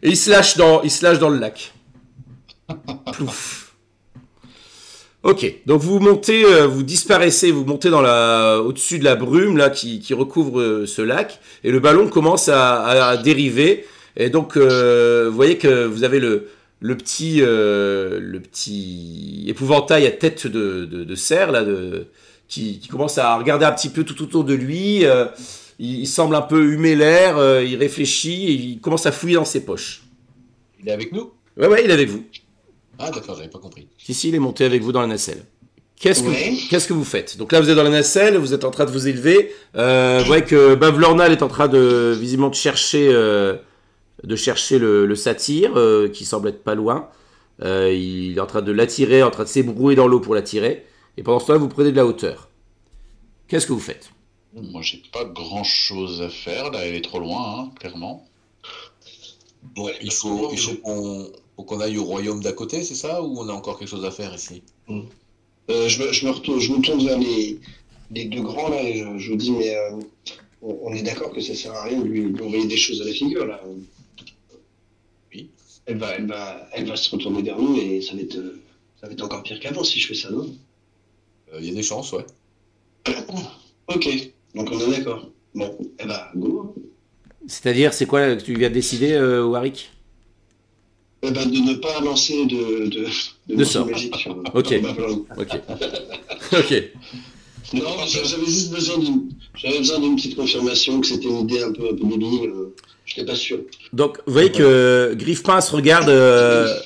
Et il se lâche dans le lac. Plouf. Ok, donc vous montez, vous disparaissez, vous montez au-dessus de la brume là qui recouvre ce lac, et le ballon commence à dériver. Et donc vous voyez que vous avez le petit épouvantail à tête de cerf là qui commence à regarder un petit peu tout autour de lui. Il semble un peu humer l'air, il réfléchit et il commence à fouiller dans ses poches. Il est avec nous? Ouais, il est avec vous. Ah d'accord, j'avais pas compris. Si, il est monté avec vous dans la nacelle. Qu'est-ce que vous faites? Donc là, vous êtes dans la nacelle, vous êtes en train de vous élever. Vous voyez que Bavlornal est en train visiblement de chercher le satyre, qui semble être pas loin. Il est en train de l'attirer, en train de s'ébrouer dans l'eau pour l'attirer. Et pendant ce temps-là, vous prenez de la hauteur. Qu'est-ce que vous faites? Moi, j'ai pas grand-chose à faire. Là, elle est trop loin, hein, clairement. Bon, il faut qu'on aille au royaume d'à côté, c'est ça? Ou on a encore quelque chose à faire ici? Je me tourne vers les deux grands là et je vous dis, mais on est d'accord que ça sert à rien de lui envoyer des choses à la figure là. Oui. Elle va se retourner vers nous et ça va être encore pire qu'avant si je fais ça, non? Il y a des chances, ouais. Ok, donc on est d'accord. Bon, go. C'est-à-dire, c'est quoi que tu viens de décider, Warwick? De ne pas lancer de sort. magique sur Ok. Ok. Non, j'avais juste besoin d'une petite confirmation que c'était une idée un peu débile. Je n'étais pas sûr. Donc, vous voyez que Griffepince regarde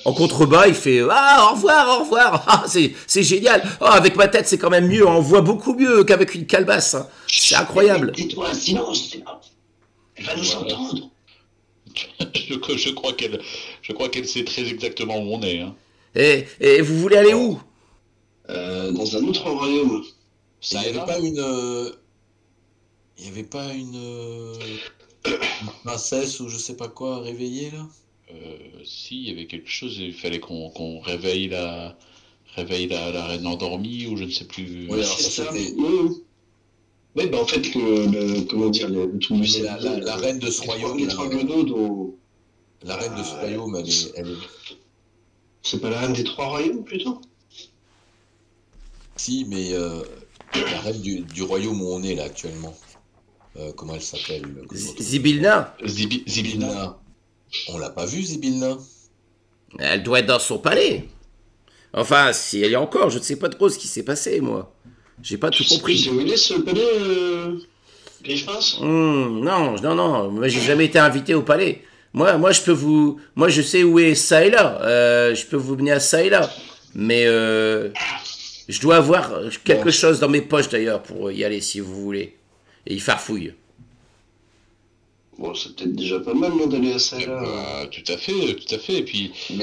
en contrebas, il fait « Ah, au revoir ah, c'est génial avec ma tête, c'est quand même mieux, on voit beaucoup mieux qu'avec une calebasse. Hein. C'est incroyable. » Tais-toi, silence, elle va nous entendre. Je crois qu'elle sait très exactement où on est. Hein. Et vous voulez aller où? Dans un autre royaume. Il n'y avait pas une princesse ou je sais pas quoi réveillée là? Si, il y avait quelque chose, il fallait qu'on réveille la reine endormie ou je ne sais plus. Oui, alors C'est ça ça. c'était... Oui, en fait, comment dire, le tout C'est la reine de ce royaume. Les trois guenauds dont... La reine de ce royaume, elle est... C'est pas la reine des trois royaumes, plutôt? Si, mais la reine du royaume où on est là actuellement. Comment elle s'appelle? Zibilna. Zibilna. On l'a pas vue, Zibilna? Elle doit être dans son palais. Enfin, si elle y est encore, je ne sais pas trop ce qui s'est passé, moi. J'ai pas tout compris. Tu sais où il est, ce palais, Griffepince? Non, moi j'ai jamais été invité au palais. Moi je sais où est ça et là. Je peux vous mener à ça et là. Mais je dois avoir quelque chose dans mes poches d'ailleurs pour y aller si vous voulez. Et il farfouille. Bon, c'est peut-être déjà pas mal, non, d'aller à ça et là. Tout à fait. Et puis, il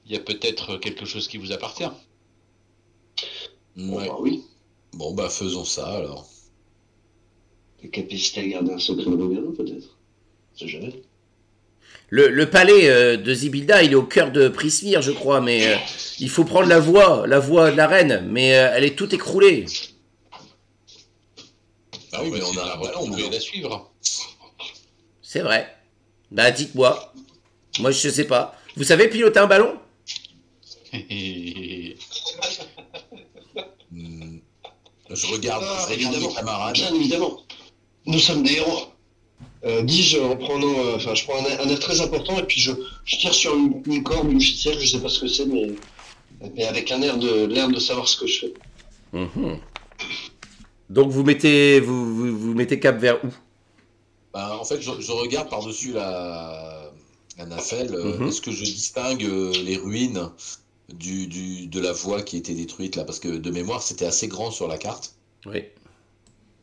y a peut-être quelque chose qui vous appartient. Bon, Ouais. oui. Bon, bah faisons ça alors. La capacité à garder un secret de regard, peut-être. C'est jamais. Le palais de Zibilda, il est au cœur de Prismir, je crois, mais il faut prendre la voie de la reine, mais elle est toute écroulée. Ah oui, mais on a un ballon, on peut la suivre. C'est vrai. Bah dites-moi. Moi je sais pas. Vous savez piloter un ballon? Je regarde mes camarades. Bien évidemment. Nous sommes des héros. Dis-je en prenant, je prends un air très important et puis je tire sur une corde, une ficelle, je sais pas ce que c'est, mais avec l'air de savoir ce que je fais. Mhm. Donc vous mettez cap vers où? Bah, en fait, je regarde par-dessus la nacelle. Mhm. Est-ce que je distingue les ruines de la voie qui était détruite là? Parce que de mémoire, c'était assez grand sur la carte. Oui.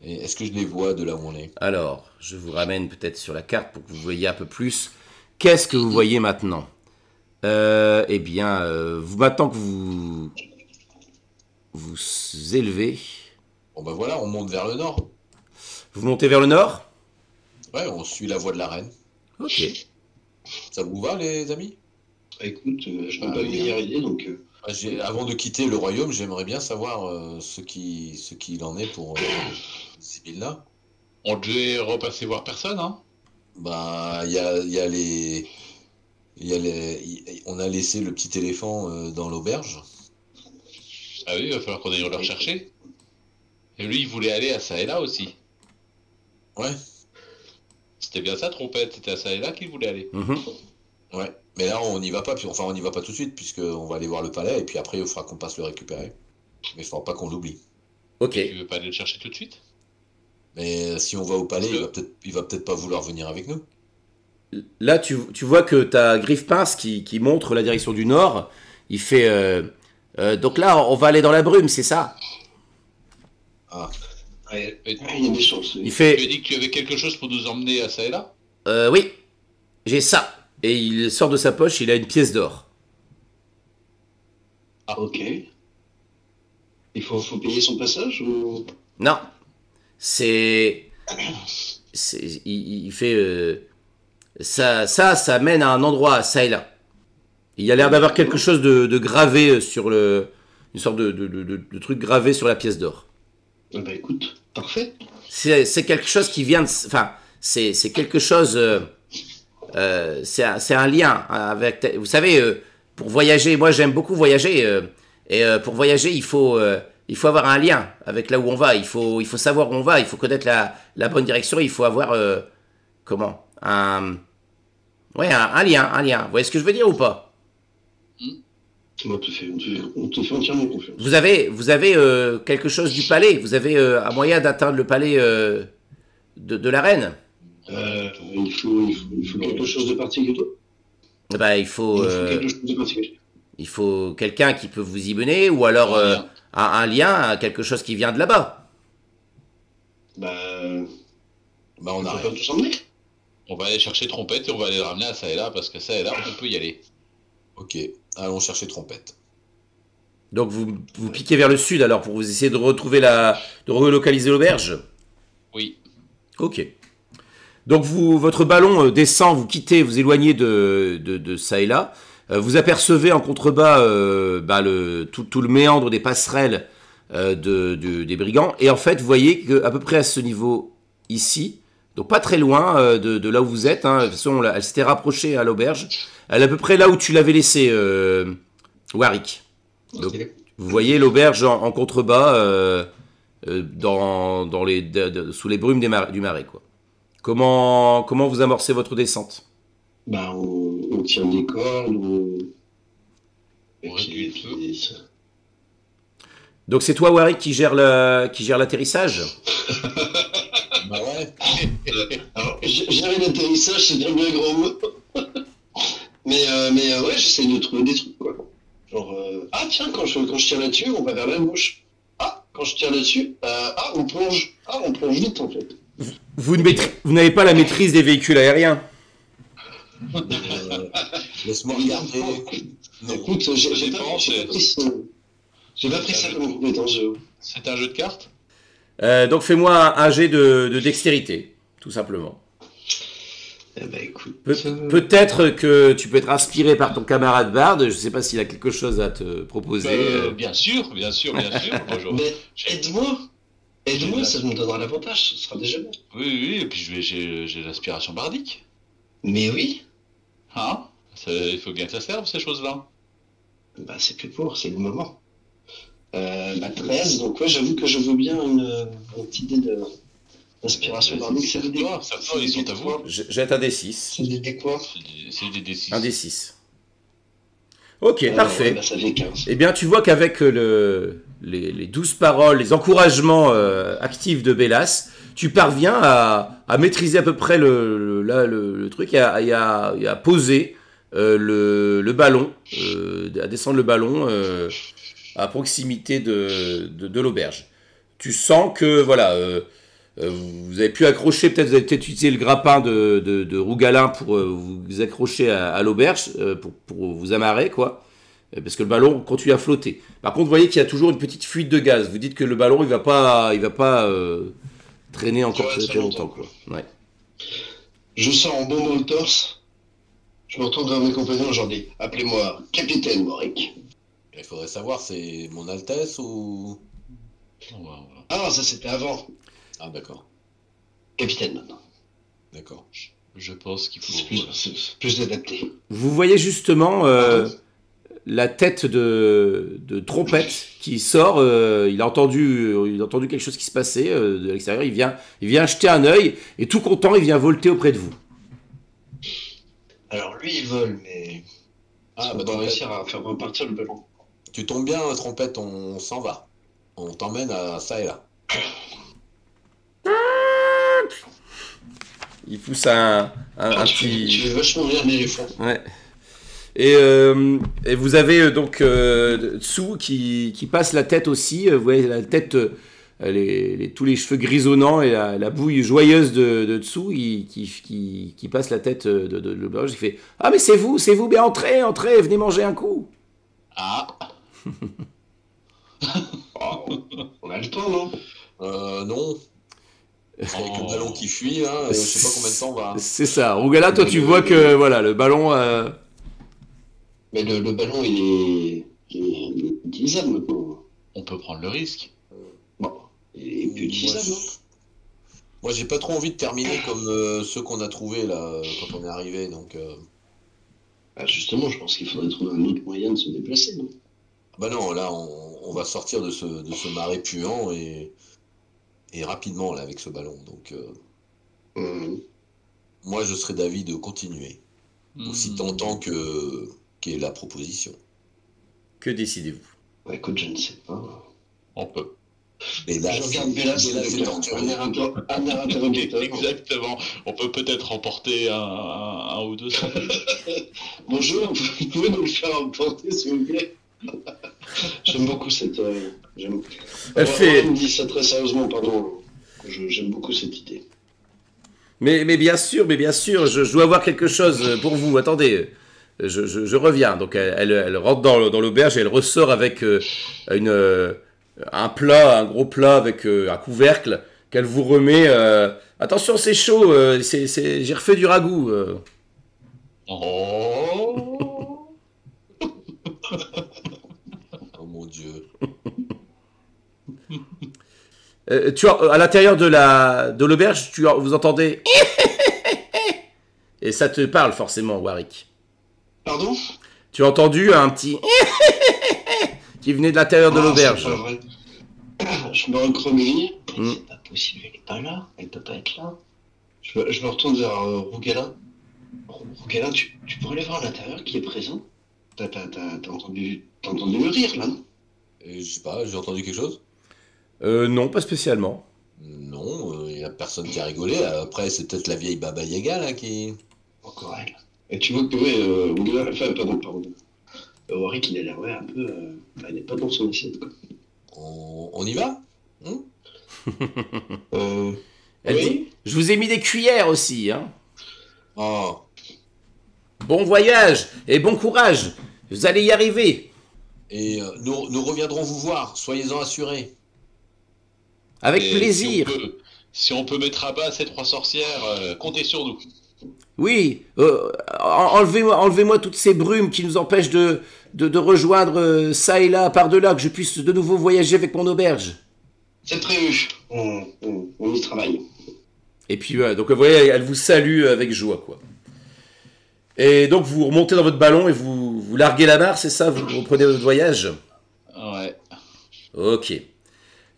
Et est-ce que je les vois de là où on est? Alors, je vous ramène peut-être sur la carte pour que vous voyez un peu plus. Qu'est-ce que vous voyez maintenant? Eh bien, maintenant que vous élevez, Bon, bah voilà, on monte vers le nord. vous montez vers le nord? Ouais, on suit la voie de la reine. Ok. Ça vous va, les amis? Écoute, je n'ai Ah, pas une oui. meilleure idée, donc Avant de quitter le royaume, j'aimerais bien savoir ce qu'il en est pour ces villes-là. On devait repasser voir personne, hein. Bah, il y a les. On a laissé le petit éléphant dans l'auberge. Ah oui, il va falloir qu'on aille le rechercher. Et lui, il voulait aller à ça et là aussi. Ouais, C'était bien ça, Trompette, c'était à ça et là qu'il voulait aller. Mhm. ouais. Mais là, on n'y va pas, enfin, on n'y va pas tout de suite, puisqu'on va aller voir le palais, et puis après, il faudra qu'on passe le récupérer. Mais il faudra pas qu'on l'oublie. Ok. Tu veux pas aller le chercher tout de suite? Mais si on va au palais, Parce que- il va peut-être pas vouloir venir avec nous. Là, tu vois que tu as Griffepince qui montre la direction du nord. Il fait... donc là, on va aller dans la brume, c'est ça? Ah, ouais, Et- il y a des chances. Il Oui. Tu fait... as dit que tu avais quelque chose pour nous emmener à ça et là? Oui, j'ai ça. Et il sort de sa poche, il a une pièce d'or. Ok. Faut payer son passage ou... Non, c'est... il fait... ça mène à un endroit, ça et là. Il y a l'air d'avoir quelque chose de gravé sur le... Une sorte de truc gravé sur la pièce d'or. Ah bah écoute, parfait. C'est quelque chose qui vient de... Enfin, c'est quelque chose... c'est un lien avec... Vous savez, pour voyager, moi j'aime beaucoup voyager. Pour voyager, il faut avoir un lien avec là où on va. Il faut savoir où on va. Il faut connaître la bonne direction. Il faut avoir... comment Ouais, un lien. Vous voyez ce que je veux dire ou pas? On te fait entièrement confiance. Vous avez quelque chose du palais. Vous avez un moyen d'atteindre le palais de la reine. Il faut quelque chose de particulier. Bah, il faut Quelque chose de particulier. quelqu'un qui peut vous y mener, ou alors un lien, quelque chose qui vient de là-bas. Bah, bah on on a va rien. pas tous emmener. On va aller chercher Trompette et on va aller le ramener à ça et là, parce que ça et là, on peut y aller. Ok, allons chercher Trompette. Donc vous piquez vers le sud alors pour vous essayer de retrouver de relocaliser l'auberge. Oui. Ok. Donc votre ballon descend, vous quittez, vous éloignez de ça et là. Vous apercevez en contrebas tout le méandre des passerelles des brigands. Et en fait, vous voyez qu'à peu près à ce niveau ici, donc pas très loin de là où vous êtes, hein, de toute façon elle s'était rapprochée à l'auberge, elle est à peu près là où tu l'avais laissé, Warwick. Donc, Ok. vous voyez l'auberge en contrebas sous les brumes du marais, quoi. Comment vous amorcez votre descente? Bah, on tient des cordes, On réduit le feu. Donc c'est toi, Warwick, qui gère l'atterrissage? Bah ouais. Alors, gérer l'atterrissage, c'est bien le grand mot. mais ouais, j'essaie de trouver des trucs, quoi. Genre, ah tiens, quand je tire là-dessus, on va vers la gauche. Ah, quand je tire là-dessus, on plonge. Ah, on plonge vite, en fait. Vous n'avez pas la maîtrise des véhicules aériens. Laisse-moi regarder. Non. Écoute, j'ai pas pris ça comme compétence, j'avoue. C'est un jeu de cartes? Donc fais-moi un jet de dextérité, tout simplement. Eh ben, écoute. Peut-être que tu peux être inspiré par ton camarade Bard. Je ne sais pas s'il a quelque chose à te proposer. Bien sûr. Bonjour. Mais aide-moi, ça me donnera l'avantage, ce sera déjà bien. Oui, et puis j'ai l'aspiration bardique. Mais oui, Hein? Il faut bien que ça serve, ces choses-là. bah c'est plus pour, c'est le moment. 13, donc ouais, j'avoue que je veux bien une petite idée d'inspiration bardique. C'est des Toi, ils sont à vous. Jette un D6. C'est des dés quoi? C'est des D6. Un D6. Ok, parfait. Bah, ça fait 15. Eh bien, tu vois qu'avec les douces paroles, les encouragements actifs de Bélas, tu parviens à maîtriser à peu près le truc et à poser le ballon, à descendre le ballon à proximité de l'auberge. Tu sens que voilà, vous avez pu accrocher, peut-être vous avez peut-être utilisé le grappin de Rougalin pour vous accrocher à l'auberge, pour vous amarrer, quoi. Parce que le ballon continue à flotter. Par contre, vous voyez qu'il y a toujours une petite fuite de gaz. Vous dites que le ballon, il va pas traîner encore très longtemps, quoi. Ouais. Je sors en bon dans le torse. Je me retourne vers mes compagnons, j'en dis, appelez-moi Capitaine Moric. Il faudrait savoir, c'est mon Altesse ou... Ah, ça c'était avant. Ah, d'accord. Capitaine maintenant. D'accord. Je pense qu'il faut... C'est plus adapté. Vous voyez justement la tête de Trompette qui sort. Il a entendu quelque chose qui se passait de l'extérieur. Il vient jeter un œil et tout content, il vient volter auprès de vous. Alors lui, il vole, mais... Ah, on va réussir à faire repartir le ballon. Tu tombes bien, Trompette, on s'en va. On t'emmène à ça et là. Il pousse un Tu petit... fais vachement bien l'éléphant. Ouais. Et vous avez donc Tsu qui passe la tête aussi. Vous voyez la tête, tous les cheveux grisonnants et la bouille joyeuse de Tsu qui passe la tête de l'auberge. Il fait « Ah mais c'est vous, bien, entrez, venez manger un coup. » Ah. On a le temps, non? Non. Avec le ballon qui fuit, là, je sais pas combien de temps on va... C'est ça. Rougala, toi tu vois que voilà, le ballon... Mais le ballon, il est utilisable maintenant. On peut prendre le risque. Bon, il est plus utilisable, non? Moi, j'ai pas trop envie de terminer comme ceux qu'on a trouvés, là, quand on est arrivé, donc... Ah, justement, je pense qu'il faudrait trouver un autre moyen de se déplacer, non? Bah non, là, on va sortir de ce marais puant et rapidement, là, avec ce ballon, donc... Moi, je serais d'avis de continuer. Aussi tentant qu'est la proposition. Que décidez-vous? Bah, écoute, je ne sais pas. On peut. Et là, Je regarde Bélas avec un air interrogateur. Exactement. On peut peut-être remporter un ou deux. Bonjour, vous pouvez nous le faire emporter, s'il vous plaît? J'aime beaucoup cette... Elle me dit ça très sérieusement, pardon. J'aime beaucoup cette idée. Mais bien sûr, je dois avoir quelque chose pour vous. Attendez, je reviens. Donc elle rentre dans l'auberge et elle ressort avec un gros plat avec un couvercle qu'elle vous remet. Attention, c'est chaud. J'ai refait du ragoût. Oh. Oh mon Dieu. À l'intérieur de l'auberge, vous entendez et ça te parle forcément, Warwick. Pardon? Tu as entendu un petit qui venait de l'intérieur de l'auberge. C'est pas vrai. Je me recroqueville. C'est pas possible, elle est pas là. Elle peut pas être là. Je me retourne vers Rougalin. Rougalin, tu pourrais aller voir à l'intérieur qui est présent? T'as entendu le rire, là, non? Je sais pas, j'ai entendu quelque chose? Non, pas spécialement. Non, il y a personne qui a rigolé. Après, c'est peut-être la vieille Baba Yaga, là, qui... Encore elle. Et tu vois que, ouais, Rougalin, enfin, pardon. Warwick, il a l'air, ouais, un peu... il n'est pas dans son assiette, quoi. On y va? Elle dit, je vous ai mis des cuillères aussi, hein. Oh. Bon voyage et bon courage. Vous allez y arriver. Et nous reviendrons vous voir, soyez-en assurés. Avec Et plaisir. Si on peut mettre à bas ces trois sorcières, comptez sur nous. Oui, enlevez-moi toutes ces brumes qui nous empêchent de rejoindre ça et là, par-delà, que je puisse de nouveau voyager avec mon auberge. C'est prévu. On y travaille. Et puis, donc vous voyez, elle vous salue avec joie, quoi. Et donc, vous remontez dans votre ballon et vous larguez la barre, c'est ça? Vous reprenez votre voyage? Ouais. Ok.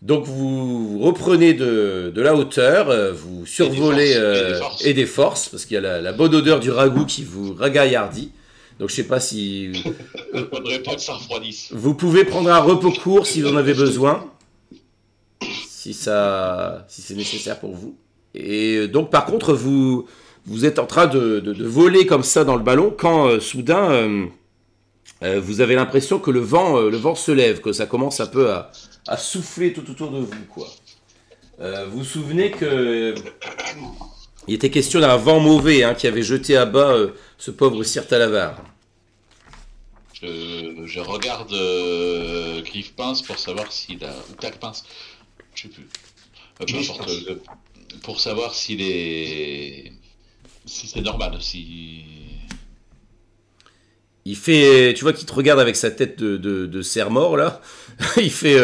Donc, vous reprenez de la hauteur, vous survolez Et des forces. et des forces, parce qu'il y a la bonne odeur du ragoût qui vous ragaillardit. Donc je sais pas si... Faudrait pas que ça refroidisse. Vous pouvez prendre un repos court si vous en avez besoin. Si c'est nécessaire pour vous. Et donc par contre, vous êtes en train de voler comme ça dans le ballon quand soudain, vous avez l'impression que le vent se lève, que ça commence un peu à souffler tout autour de vous, quoi. Vous vous souvenez que il était question d'un vent mauvais qui avait jeté à bas ce pauvre Sir Talavar. Je regarde Griffepince pour savoir s'il a... Ou Claquepince, je sais plus. Peu importe, pour savoir s'il est... Si c'est normal, si... Il fait... Tu vois qu'il te regarde avec sa tête de cerf-mort, là. Il fait...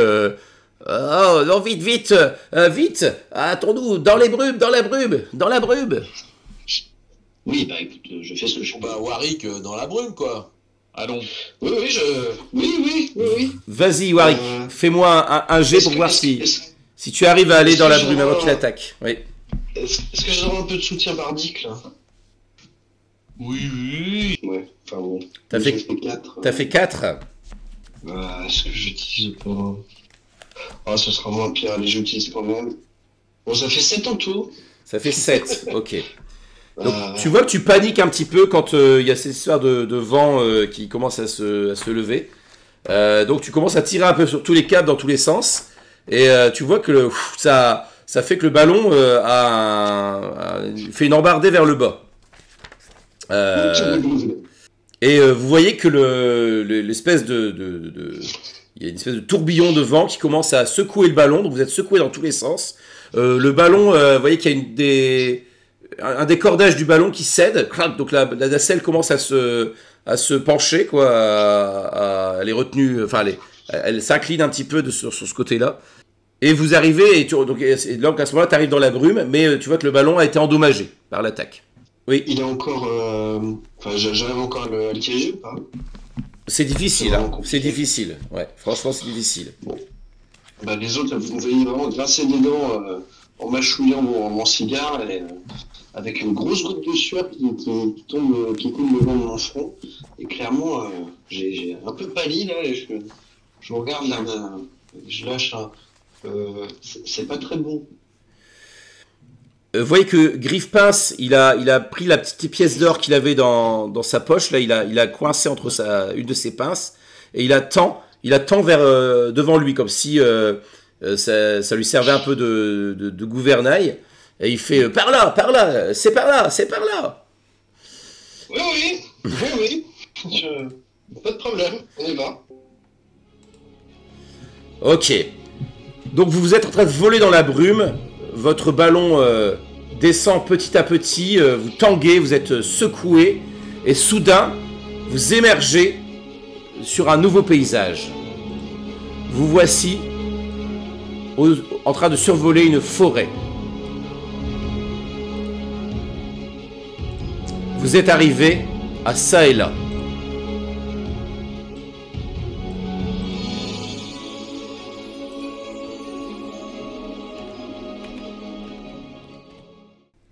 Oh, non, vite, vite, vite, attends-nous, dans les brumes, dans la brume, dans la brume. Oui, bah écoute, je fais ce que je peux. Bah, Warwick, dans la brume, quoi. Allons. Oui. Vas-y, Warwick, fais-moi un jet pour voir si tu arrives à aller dans la brume avant qu'il attaque. Oui. Est-ce que j'ai un peu de soutien bardique, là? Oui. Ouais, enfin bon. T'as fait 4. T'as fait 4. Est-ce que j'utilise pas... Ah, ce sera moins pire, allez, j'utilise quand même. Bon, ça fait 7 en tout. Ça fait 7, ok. Donc, tu vois que tu paniques un petit peu quand il y a cette histoire de vent qui commence à se lever. Donc tu commences à tirer un peu sur tous les câbles dans tous les sens. Et tu vois que ça fait que le ballon fait une embardée vers le bas. Et vous voyez que l'espèce il y a une espèce de tourbillon de vent qui commence à secouer le ballon. Donc vous êtes secoué dans tous les sens. Le ballon, vous voyez qu'il y a un des cordages du ballon qui cède. Donc la nacelle commence à se pencher, quoi. Elle est retenue, enfin elle s'incline un petit peu sur ce côté-là. Et vous arrivez, donc à ce moment-là, tu arrives dans la brume, mais tu vois que le ballon a été endommagé par l'attaque. Oui. Il est encore... Enfin, j'arrive encore à le diriger ou pas? C'est difficile, c'est difficile. Ouais, franchement, c'est difficile. Bon. Bah, les autres, vous voyez vraiment grincer des dents en mâchouillant mon cigare, et, avec une grosse goutte de sueur qui tombe, qui coule le long de mon front. Et clairement, j'ai un peu pâli, là, et je regarde là, je lâche un... c'est pas très bon. Vous voyez que Griffepince, il a pris la petite pièce d'or qu'il avait dans sa poche, là, il a coincé entre une de ses pinces, et il attend vers devant lui, comme si ça lui servait un peu de gouvernail, et il fait par là, c'est par là. Oui. Pas de problème, on y va. Ok. Donc vous êtes en train de voler dans la brume, votre ballon descend petit à petit, vous tanguez, vous êtes secoué, et soudain, vous émergez sur un nouveau paysage. Vous voici en train de survoler une forêt. Vous êtes arrivé à ça et là.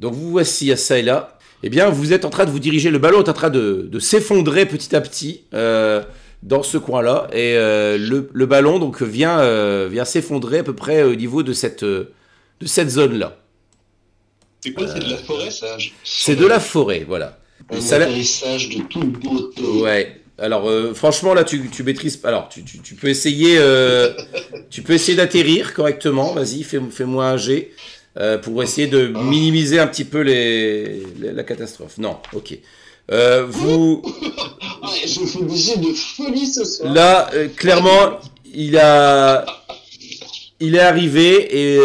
Donc vous voici à ça et là. Eh bien, vous êtes en train de vous diriger. Le ballon est en train de s'effondrer petit à petit dans ce coin-là. Et le ballon donc vient s'effondrer à peu près au niveau de cette zone-là. C'est quoi, c'est de la forêt, ça? C'est de la forêt, voilà. Un atterrissage de toute beauté. Ouais. Alors franchement là tu maîtrises. Alors tu peux essayer d'atterrir correctement. Vas-y, fais-moi un jet. Pour essayer de minimiser un petit peu la catastrophe. Non, ok. Vous... Je fais des jets de folie ce soir. Là, clairement, il est arrivé et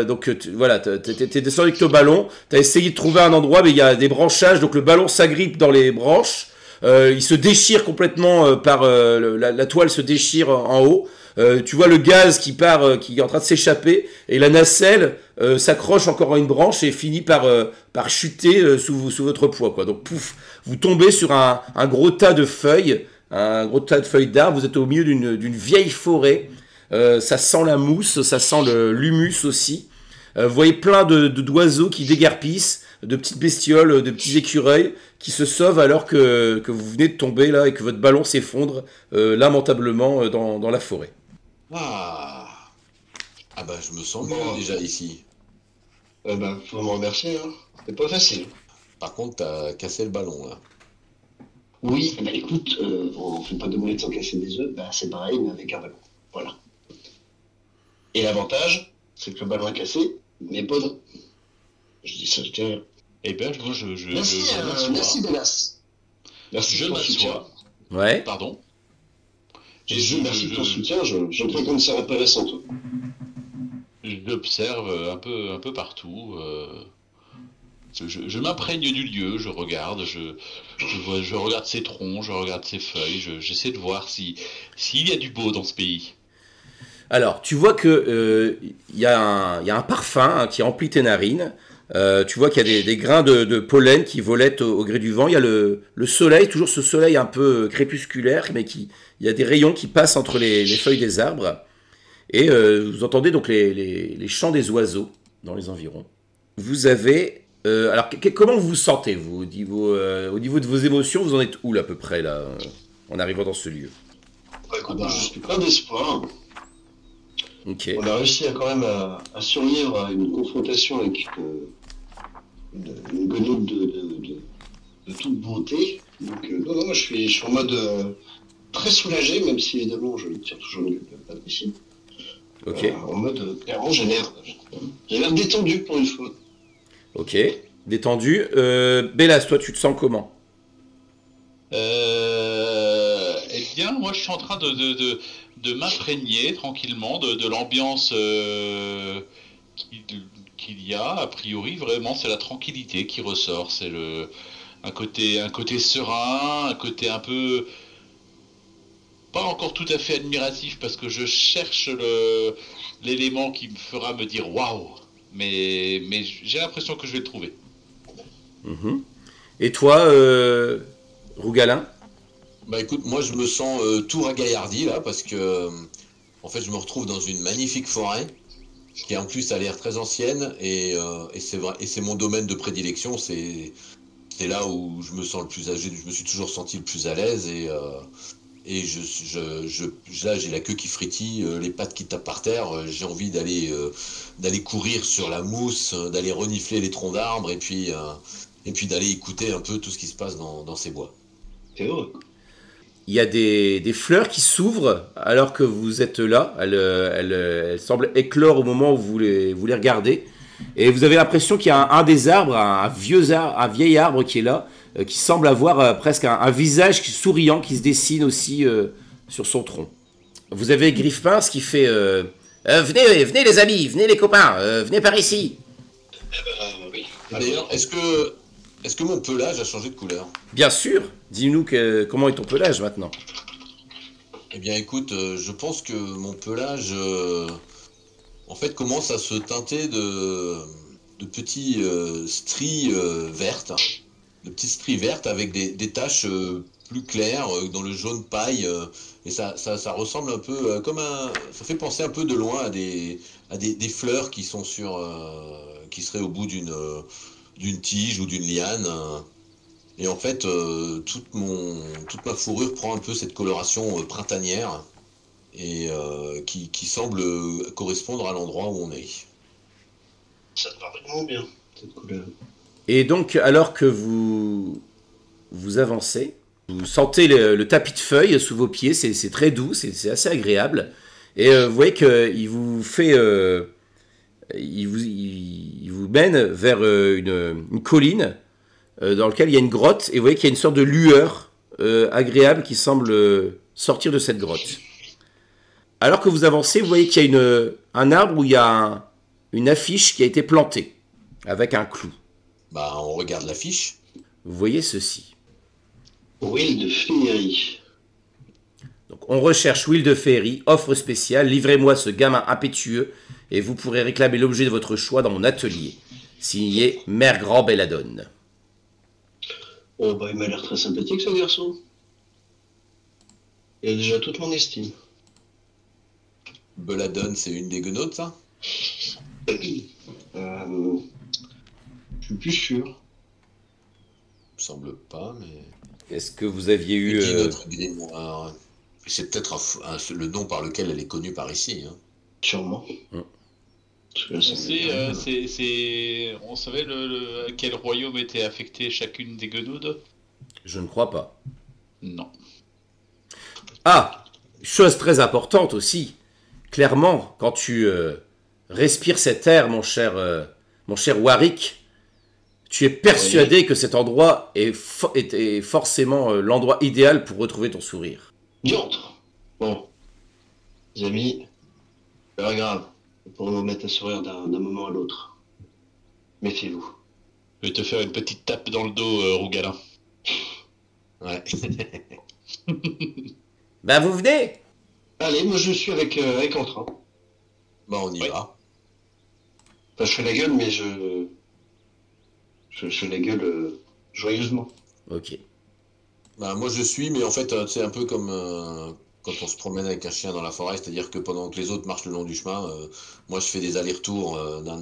donc voilà, t'es descendu avec le ballon, t'as essayé de trouver un endroit, mais il y a des branchages, donc le ballon s'agrippe dans les branches, il se déchire complètement la toile se déchire en haut. Tu vois le gaz qui est en train de s'échapper, et la nacelle s'accroche encore à une branche et finit par chuter sous votre poids, quoi. Donc pouf, vous tombez sur un gros tas de feuilles, d'arbres. Vous êtes au milieu d'une vieille forêt. Ça sent la mousse, ça sent l'humus aussi. Vous voyez plein d'oiseaux qui déguerpissent, de petites bestioles, de petits écureuils qui se sauvent alors que vous venez de tomber là et que votre ballon s'effondre lamentablement dans la forêt. Ah, ah bah je me sens Bon. mieux déjà ici. Bah, faut me remercier, hein. C'est pas facile. Par contre, t'as cassé le ballon là. Oui, bah écoute, on fait pas d'omelette sans casser des œufs, bah c'est pareil, mais avec un ballon. Voilà. Et l'avantage, c'est que le ballon est cassé, mais pas de... Je dis ça, je dis rien. Eh bien, moi, Merci, m'assois. merci Bélas. Merci Je de ton soutien. m'assois. Ouais. Pardon. Et Merci de ton soutien, je crois qu'on ne serait pas là sans toi. j'observe un peu partout. Je m'imprègne du lieu, je regarde, je regarde ses troncs, je regarde ses feuilles, j'essaie de voir s'il y a du beau dans ce pays. Alors, tu vois que il y a un parfum hein, qui emplit tes narines. Tu vois qu'il y a des grains de pollen qui volettent au gré du vent. Il y a le soleil, toujours ce soleil un peu crépusculaire, mais il y a des rayons qui passent entre les feuilles des arbres. Et vous entendez donc les chants des oiseaux dans les environs. Vous avez... alors, comment vous vous sentez, vous, au niveau de vos émotions, vous en êtes où, là, à peu près, là, en arrivant dans ce lieu? Bah, écoute, je suis plein d'espoir. Ok. On a réussi quand même à survivre à une confrontation avec une guenoude de toute beauté. Donc, non, je suis en mode très soulagé, même si évidemment je tire toujours une gueule pas possible. Ok. En mode, clairement, j'ai l'air détendu pour une fois. Ok. Détendu. Bélas, toi, tu te sens comment? Eh bien, moi, je suis en train de m'imprégner tranquillement de l'ambiance qu'il y a. A priori, vraiment, c'est la tranquillité qui ressort. C'est un côté serein, un côté un peu pas encore tout à fait admiratif parce que je cherche l'élément qui me fera me dire waouh. Mais j'ai l'impression que je vais le trouver. Mhm. Et toi, Rougalin? Bah écoute, moi je me sens tout ragaillardi là parce que en fait je me retrouve dans une magnifique forêt qui en plus a l'air très ancienne et c'est vrai et c'est mon domaine de prédilection, c'est là où je me sens le plus âgé, je me suis toujours senti le plus à l'aise et là j'ai la queue qui frétille, les pattes qui tapent par terre, j'ai envie d'aller courir sur la mousse, d'aller renifler les troncs d'arbres et puis d'aller écouter un peu tout ce qui se passe dans ces bois. C'est heureux. Il y a des fleurs qui s'ouvrent alors que vous êtes là. Elles semblent éclore au moment où vous les regardez. Et vous avez l'impression qu'il y a un des arbres, un vieil arbre qui est là, qui semble avoir presque un visage souriant qui se dessine aussi sur son tronc. Vous avez Griffepince qui fait venez les amis, venez les copains, venez par ici. Oui. D'ailleurs, est-ce que mon pelage a changé de couleur? Bien sûr, dis-nous comment est ton pelage maintenant. Eh bien écoute, je pense que mon pelage en fait commence à se teinter de petits stries vertes, de petites stries vertes avec des taches plus claires dans le jaune paille et ça ressemble un peu comme ça fait penser un peu de loin à des fleurs qui sont qui seraient au bout d'une tige ou d'une liane. Et en fait, toute ma fourrure prend un peu cette coloration printanière et qui semble correspondre à l'endroit où on est. Ça te va vraiment bien, cette couleur. Et donc, alors que vous avancez, vous sentez le tapis de feuilles sous vos pieds, c'est très doux, c'est assez agréable. Et vous voyez qu'il vous fait... il vous mène vers une colline dans laquelle il y a une grotte. Et vous voyez qu'il y a une sorte de lueur agréable qui semble sortir de cette grotte. Alors que vous avancez, vous voyez qu'il y a un arbre où il y a une affiche qui a été plantée avec un clou. Bah, on regarde l'affiche. Vous voyez ceci. Will de féerie. Donc, on recherche Will de Féerie, offre spéciale, livrez-moi ce gamin impétueux et vous pourrez réclamer l'objet de votre choix dans mon atelier. Signé Mère Grand Belladone. Oh bah il m'a l'air très sympathique ce garçon. Il a déjà toute mon estime. Belladone, c'est une des guenotes, ça? Je Je suis plus sûr. Il me semble pas, mais. Est-ce que vous aviez eu... Qui notre grimoire? C'est peut-être le nom par lequel elle est connue par ici. Hein. Sûrement. Parce que là, On ça me dit rien. on savait à quel royaume était affectée chacune des guenoudes? Je ne crois pas. Non. Ah, chose très importante aussi. Clairement, quand tu respires cet air, mon cher Warwick, tu es persuadé que cet endroit est forcément l'endroit idéal pour retrouver ton sourire. Diantre. Bon, les amis, c'est pas grave. Nous pourrons nous mettre à sourire d'un moment à l'autre. Méfiez-vous. Je vais te faire une petite tape dans le dos, Rougalin. Ouais. Ben vous venez. Allez, moi je suis avec Entrain. Bon, on y Oui. va. Enfin, je fais la gueule, mais je fais la gueule joyeusement. Ok. Bah, moi je suis, mais en fait, c'est un peu comme quand on se promène avec un chien dans la forêt, c'est-à-dire que pendant que les autres marchent le long du chemin, moi je fais des allers-retours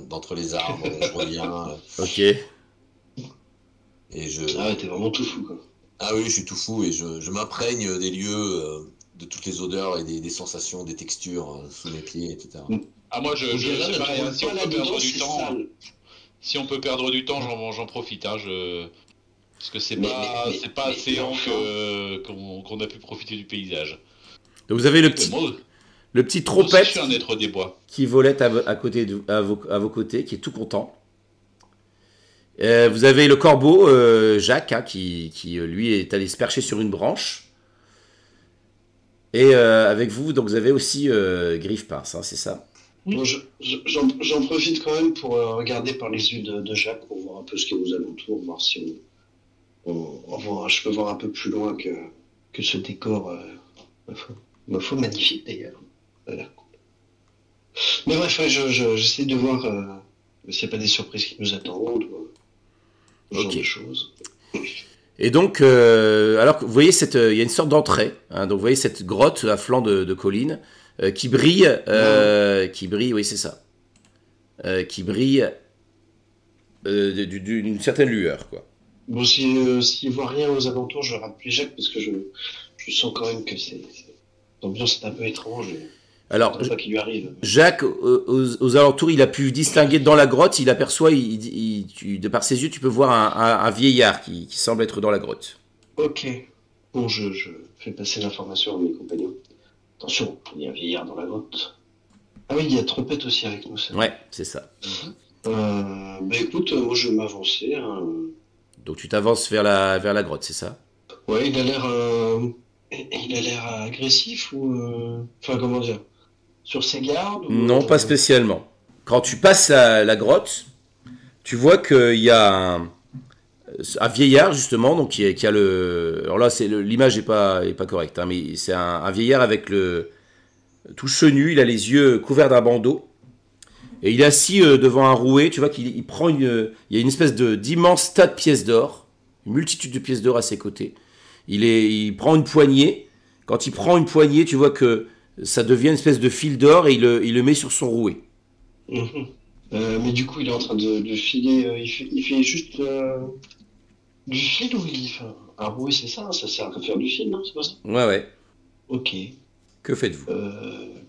d'entre les arbres, je reviens, Ok. et je... Ah ouais, t'es vraiment tout fou, quoi. Ah oui, je suis tout fou, et je m'imprègne des lieux, de toutes les odeurs et des sensations, des textures sous mes pieds, etc. Ah, moi, Donc, là, c'est pareil, hein, si on peut perdre là-dedans, du c'est temps, sale. si on peut perdre du temps, j'en profite. Hein, parce que c'est Mais- pas, mais- c'est pas mais- assez mais long enfin. qu'on a pu profiter du paysage. Donc vous avez le Mais petit, moi, le petit moi aussi, je trompette suis un être des bois. qui volette à côté à vos côtés, qui est tout content. Vous avez le corbeau, Jacques, hein, qui lui est allé se percher sur une branche. Et avec vous, donc vous avez aussi Griffepince, hein, c'est ça? Bon, j'en profite quand même pour regarder par les yeux de Jacques pour voir un peu ce qu'il y a aux alentours, voir si je peux voir un peu plus loin que ce décor, ma foi magnifique d'ailleurs. Voilà. Mais bref, ouais, j'essaie de voir s'il n'y a pas des surprises qui nous attendent, ou ce genre Ok. de choses. Et donc, alors que vous voyez, il y a une sorte d'entrée. Hein, donc vous voyez cette grotte à flanc de colline qui brille, oui c'est ça, qui brille d'une certaine lueur, quoi. Bon, s'il voit rien aux alentours, je rappelle Jacques parce que je sens quand même que l'ambiance est un peu étrange. Alors, Une fois qu'il lui arrive. Jacques, aux alentours, il a pu distinguer dans la grotte, il aperçoit, de par ses yeux, tu peux voir un vieillard qui semble être dans la grotte. Ok. Bon, je fais passer l'information à mes compagnons. Attention, il y a un vieillard dans la grotte. Ah oui, il y a Trompette aussi avec nous, ça. Ouais, c'est ça. Bah écoute, moi je vais m'avancer. Hein. Donc tu t'avances vers la grotte, c'est ça? Ouais, il a l'air agressif ou... Enfin, comment dire? Sur ses gardes ou, Non, pas spécialement. Quand tu passes la grotte, tu vois qu'il y a un vieillard, justement, donc qui a le... Alors là, l'image n'est pas correcte, hein, mais c'est un vieillard avec le tout chenu, il a les yeux couverts d'un bandeau, et il est assis devant un rouet, tu vois qu'il prend il y a une espèce d'immense tas de pièces d'or, une multitude de pièces d'or à ses côtés. Il prend une poignée, quand il prend une poignée, tu vois que ça devient une espèce de fil d'or, et il le met sur son rouet. Mhm. Mais du coup, il est en train de filer. Il fait juste du fil ou il fait un rouet, c'est ça? Ça sert à faire du fil, non? C'est pas ça? Ouais, ouais. Ok. Que faites-vous?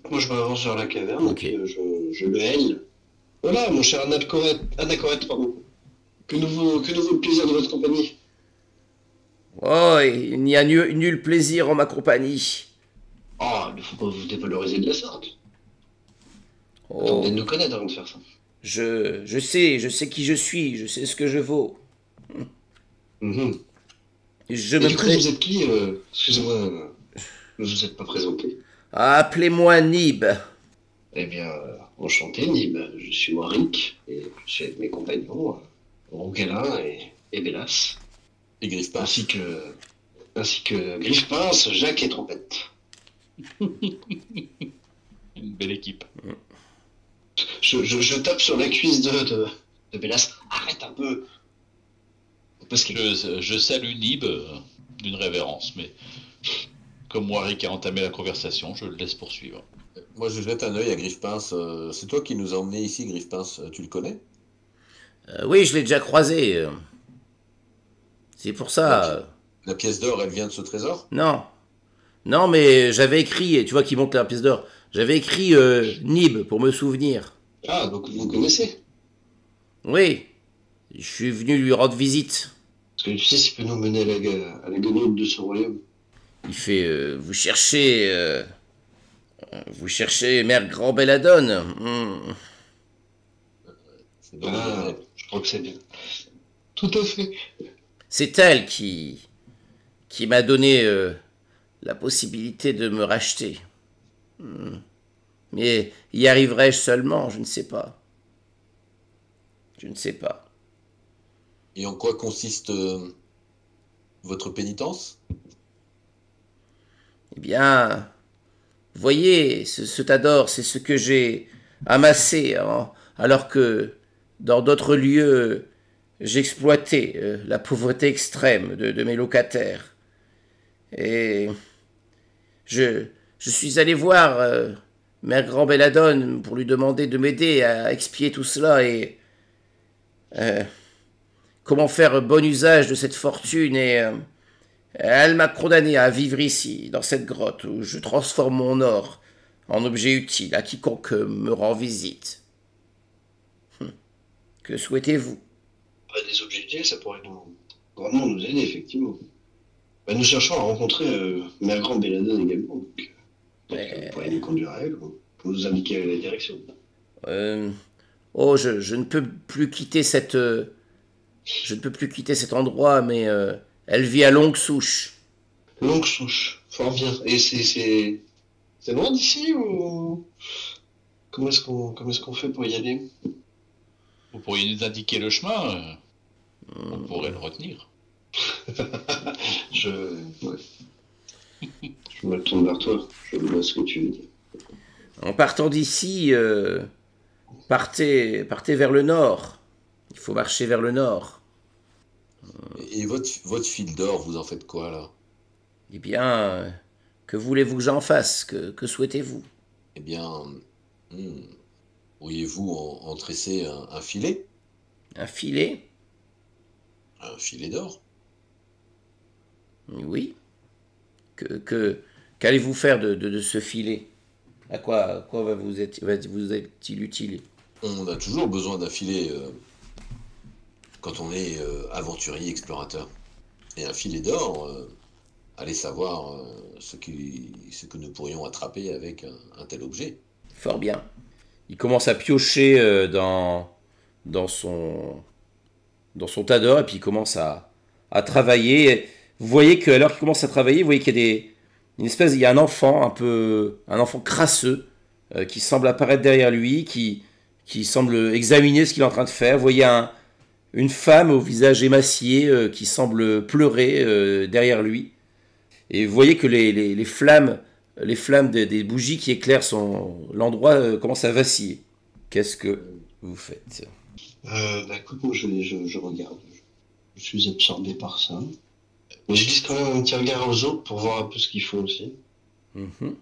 Moi, je m'avance vers la caverne, Ok. et puis, je le hèle. Voilà, mon cher Anacorette, pardon. Que nous vaut le plaisir de votre compagnie? Oh, il n'y a nul plaisir en ma compagnie. Ah, il ne faut pas vous dévaloriser de la sorte. Oh, Attendez de nous connaître avant de faire ça. je sais qui je suis, je sais ce que je vaux. Mhm. Je Et me du coup, pré... vous êtes qui? Excusez-moi, ne vous êtes pas présenté. Appelez-moi Nib. Eh bien, enchanté, Nib. Je suis Warwick, et je suis avec mes compagnons, Rougalin et Bélas, Et Griffepince. ainsi que Griffepince, Jacques et Trompette. Une belle équipe. Je tape sur la cuisse de Bélas. Arrête un peu. Parce que Je salue Nib d'une révérence, mais comme Warwick a entamé la conversation, je le laisse poursuivre. Moi, je jette un œil à Griffepince. C'est toi qui nous as emmenés ici, Griffepince. Tu le connais? Oui, je l'ai déjà croisé. C'est pour ça. La pièce d'or, elle vient de ce trésor? Non. Non, mais j'avais écrit, tu vois, qui monte la pièce d'or. J'avais écrit Nib pour me souvenir. Ah, donc vous connaissez. Oui, je suis venu lui rendre visite. Parce que tu sais, s'il peut nous mener à la guenille de ce royaume. Il fait vous cherchez Mère Grand Belladone. C'est dans le Ah, domaine. je crois que c'est bien. Tout à fait. C'est elle qui m'a donné la possibilité de me racheter. Mais y arriverai-je seulement? Je ne sais pas. Je ne sais pas. Et en quoi consiste votre pénitence? Eh bien, voyez, ce tas d'or, c'est ce que j'ai amassé, hein, alors que dans d'autres lieux, j'exploitais la pauvreté extrême de mes locataires. Et je suis allé voir Mère Grand Belladone pour lui demander de m'aider à expier tout cela et comment faire bon usage de cette fortune. Et elle m'a condamné à vivre ici, dans cette grotte où je transforme mon or en objet utile à quiconque me rend visite. Que souhaitez-vous? Des objectifs, ça pourrait grandement nous aider, effectivement. Nous cherchons à rencontrer Mère Grande Belladone également. Donc, vous pourrez nous conduire à elle pour nous indiquer la direction. Oh, je ne peux plus quitter je ne peux plus quitter cet endroit, mais elle vit à Longue Souche. Longue Souche, fort bien. Et c'est loin d'ici ou comment est-ce qu'on fait pour y aller? Vous pourriez nous indiquer le chemin, on pourrait le retenir. Ouais. Je me tourne vers toi. Je vois ce que tu veux dire. En partant d'ici, partez vers le nord. Il faut marcher vers le nord. Et votre fil d'or, vous en faites quoi là? Eh bien, que voulez-vous que j'en fasse? Que souhaitez-vous? Eh bien, hmm, pourriez-vous en tresser un filet? Un filet? Un filet d'or? Oui. Qu'allez-vous faire de ce filet? À quoi vous est-il utile? On a toujours besoin d'un filet quand on est aventurier, explorateur. Et un filet d'or, allez savoir ce que nous pourrions attraper avec un tel objet. Fort bien. Il commence à piocher dans son tas d'or et puis il commence à travailler. Vous voyez qu'alors qu'il commence à travailler, vous voyez qu'il y a il y a un enfant un enfant crasseux qui semble apparaître derrière lui, qui semble examiner ce qu'il est en train de faire. Vous voyez une femme au visage émacié qui semble pleurer derrière lui. Et vous voyez que les flammes des bougies qui éclairent l'endroit commencent à vaciller. Qu'est-ce que vous faites? Écoute, moi je regarde. Je suis absorbé par ça. Mais je glisse quand même un petit regard aux autres pour voir un peu ce qu'ils font aussi. Mhm.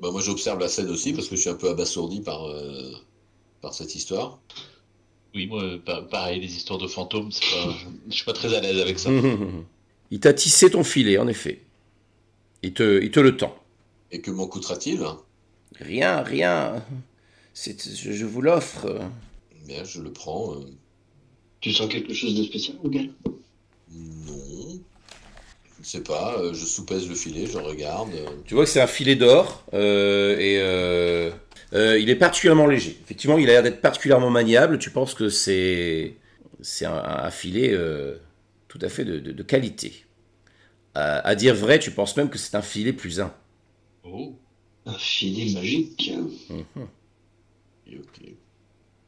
Bah, moi j'observe la scène aussi parce que je suis un peu abasourdi par cette histoire. Oui, moi, pareil, les histoires de fantômes, je suis pas très à l'aise avec ça. Il t'a tissé ton filet, en effet. Il te le tend. Et que m'en coûtera-t-il? Rien. Je vous l'offre. Bien, je le prends. Tu sens quelque chose de spécial, Ogal? Non. Je ne sais pas, je soupèse le filet, je regarde. Tu vois que c'est un filet d'or il est particulièrement léger. Effectivement, il a l'air d'être particulièrement maniable. Tu penses que c'est un filet tout à fait de qualité. À dire vrai, tu penses même que c'est un filet plus un. Oh. Un filet magique. Mhm. Ok.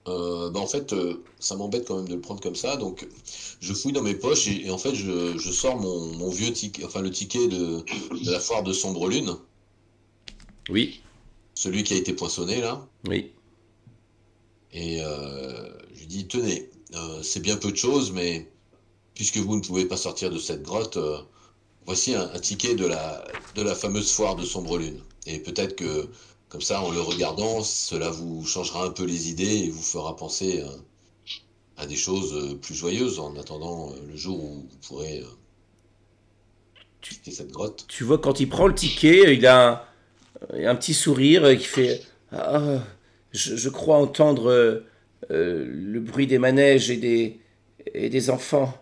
Bah en fait, ça m'embête quand même de le prendre comme ça, donc je fouille dans mes poches et en fait je sors mon vieux ticket, enfin le ticket de la foire de Sombre Lune, Oui, celui qui a été poinçonné là, oui. et je lui dis tenez, c'est bien peu de choses, mais puisque vous ne pouvez pas sortir de cette grotte, voici un ticket de la fameuse foire de Sombre Lune, et peut-être que comme ça, en le regardant, cela vous changera un peu les idées et vous fera penser à des choses plus joyeuses en attendant le jour où vous pourrez quitter cette grotte. Tu vois, quand il prend le ticket, il a un petit sourire qui fait ah, je crois entendre le bruit des manèges et des enfants.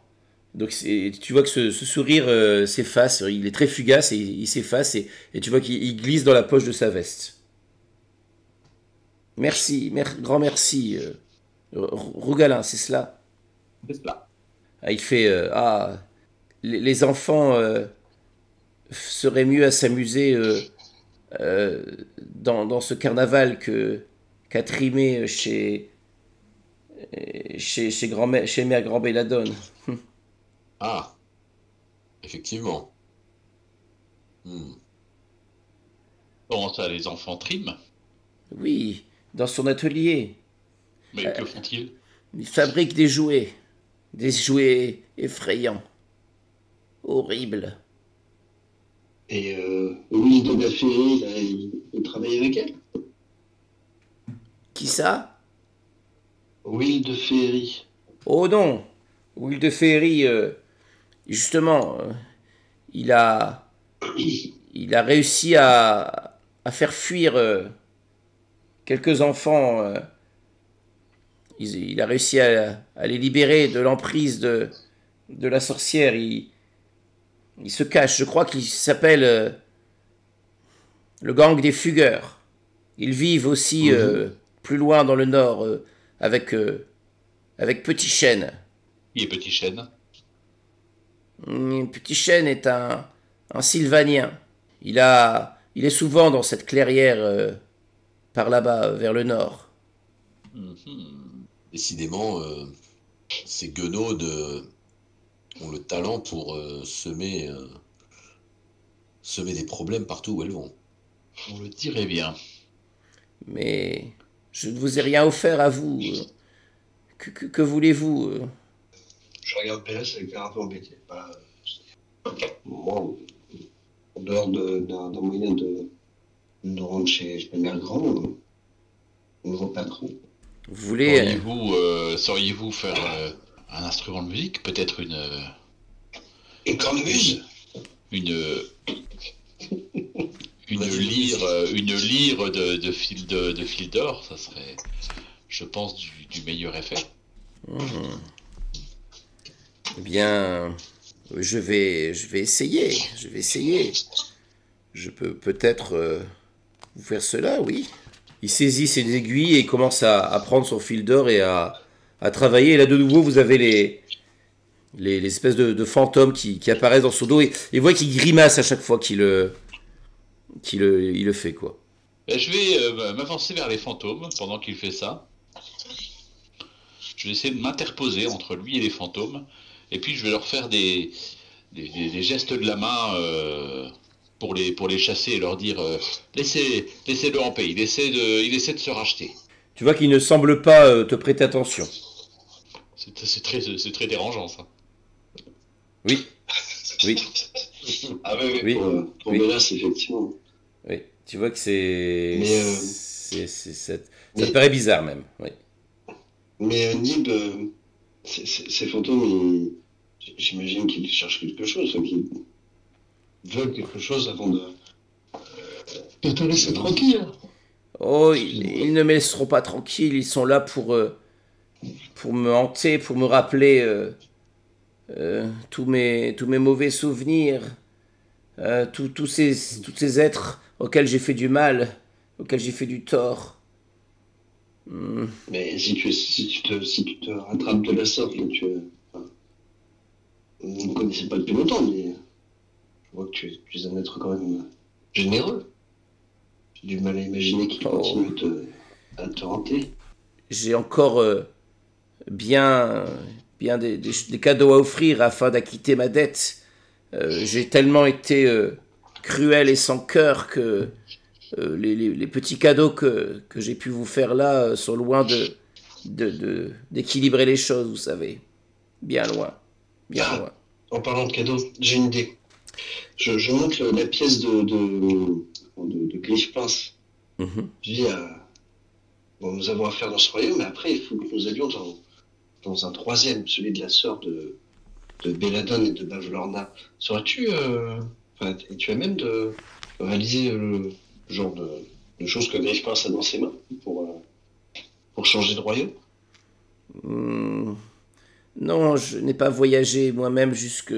Donc tu vois que ce sourire s'efface, il est très fugace et il s'efface et tu vois qu'il glisse dans la poche de sa veste. Merci, grand merci, Rougalin, c'est cela. C'est cela. Ah, il fait les enfants seraient mieux à s'amuser dans ce carnaval qu'à trimer chez Mère Grand Belladone. Ah, effectivement. Comment ça, les enfants triment? Oui, dans son atelier. Mais que font-ils? Il fabrique des jouets effrayants, horribles. Et Will de la Ferry, là, il travaille avec elle? Qui ça? Will de Ferry. Oh non, Will de Ferry, justement, il a réussi à faire fuir quelques enfants. Il a réussi à les libérer de l'emprise de la sorcière. Il se cache. Je crois qu'il s'appelle le gang des Fugueurs. Ils vivent aussi plus loin dans le nord avec Petit Chêne. Qui est Petit Chêne? Petit Chêne est un Sylvanien. Il est souvent dans cette clairière par là-bas, vers le nord. Décidément, ces guenaudes ont le talent pour semer des problèmes partout où elles vont. On le dirait bien. Mais je ne vous ai rien offert à vous. Que voulez-vous Je regarde PS avec l'air un peu embêté. Moi, en dehors d'un moyen de rendre chez la mère grand, on ne voit pas trop. Vous voulez Sauriez-vous faire un instrument de musique? Peut-être une cornemuse? Une lyre de fil d'or, ça serait, je pense, du meilleur effet. Eh bien, je vais essayer. Je peux peut-être vous faire cela, oui. Il saisit ses aiguilles et commence à prendre son fil d'or et à travailler. Et là, de nouveau, vous avez les espèces de fantômes qui apparaissent dans son dos. Et vous voyez qu'il grimace à chaque fois qu'il le fait, quoi. Je vais m'avancer vers les fantômes pendant qu'il fait ça. Je vais essayer de m'interposer entre lui et les fantômes. Et puis, je vais leur faire des gestes de la main pour les chasser et leur dire laissez-le en paix. Il essaie de se racheter. Tu vois qu'il ne semble pas te prêter attention. C'est très dérangeant, ça. Oui. Ah oui. Pour Bélas, effectivement. Oui, tu vois que c'est... Mais ça te paraît bizarre, même. Oui. Mais Nib, ces fantômes, j'imagine qu'ils cherchent quelque chose, qu'ils veulent quelque chose avant de te laisser tranquille. Oh, ils ne me laisseront pas tranquille. Ils sont là pour me hanter, pour me rappeler tous mes mauvais souvenirs, tous ces êtres auxquels j'ai fait du mal, auxquels j'ai fait du tort. Mais si tu te rattrapes de la sorte, là, on ne connaissait pas depuis longtemps, mais je vois que tu es un être quand même généreux. J'ai du mal à imaginer qu'il continue à te hanter. J'ai encore bien des cadeaux à offrir afin d'acquitter ma dette. J'ai tellement été cruel et sans cœur que les petits cadeaux que j'ai pu vous faire là sont loin d'équilibrer les choses, vous savez. Bien loin. Loin. En parlant de cadeaux, j'ai une idée. Je monte la pièce de Griffpince. Mm-hmm. Je dis, nous avons affaire dans ce royaume, mais après, il faut que nous allions dans un troisième, celui de la sœur de Belladone et de Bavlorna. Saurais-tu, es-tu à même de réaliser le genre de choses que Griffpince a dans ses mains pour changer de royaume? Hmm, non, je n'ai pas voyagé moi-même jusque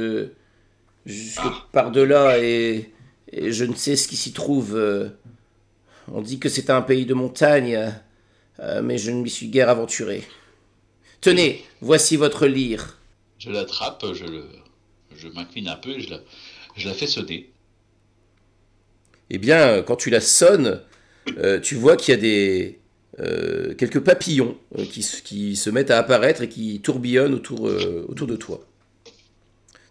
par-delà et je ne sais ce qui s'y trouve. On dit que c'est un pays de montagne, mais je ne m'y suis guère aventuré. Tenez, voici votre lyre. Je l'attrape, je m'incline un peu et je la fais sonner. Eh bien, quand tu la sonnes, tu vois qu'il y a quelques papillons qui se mettent à apparaître et qui tourbillonnent autour de toi.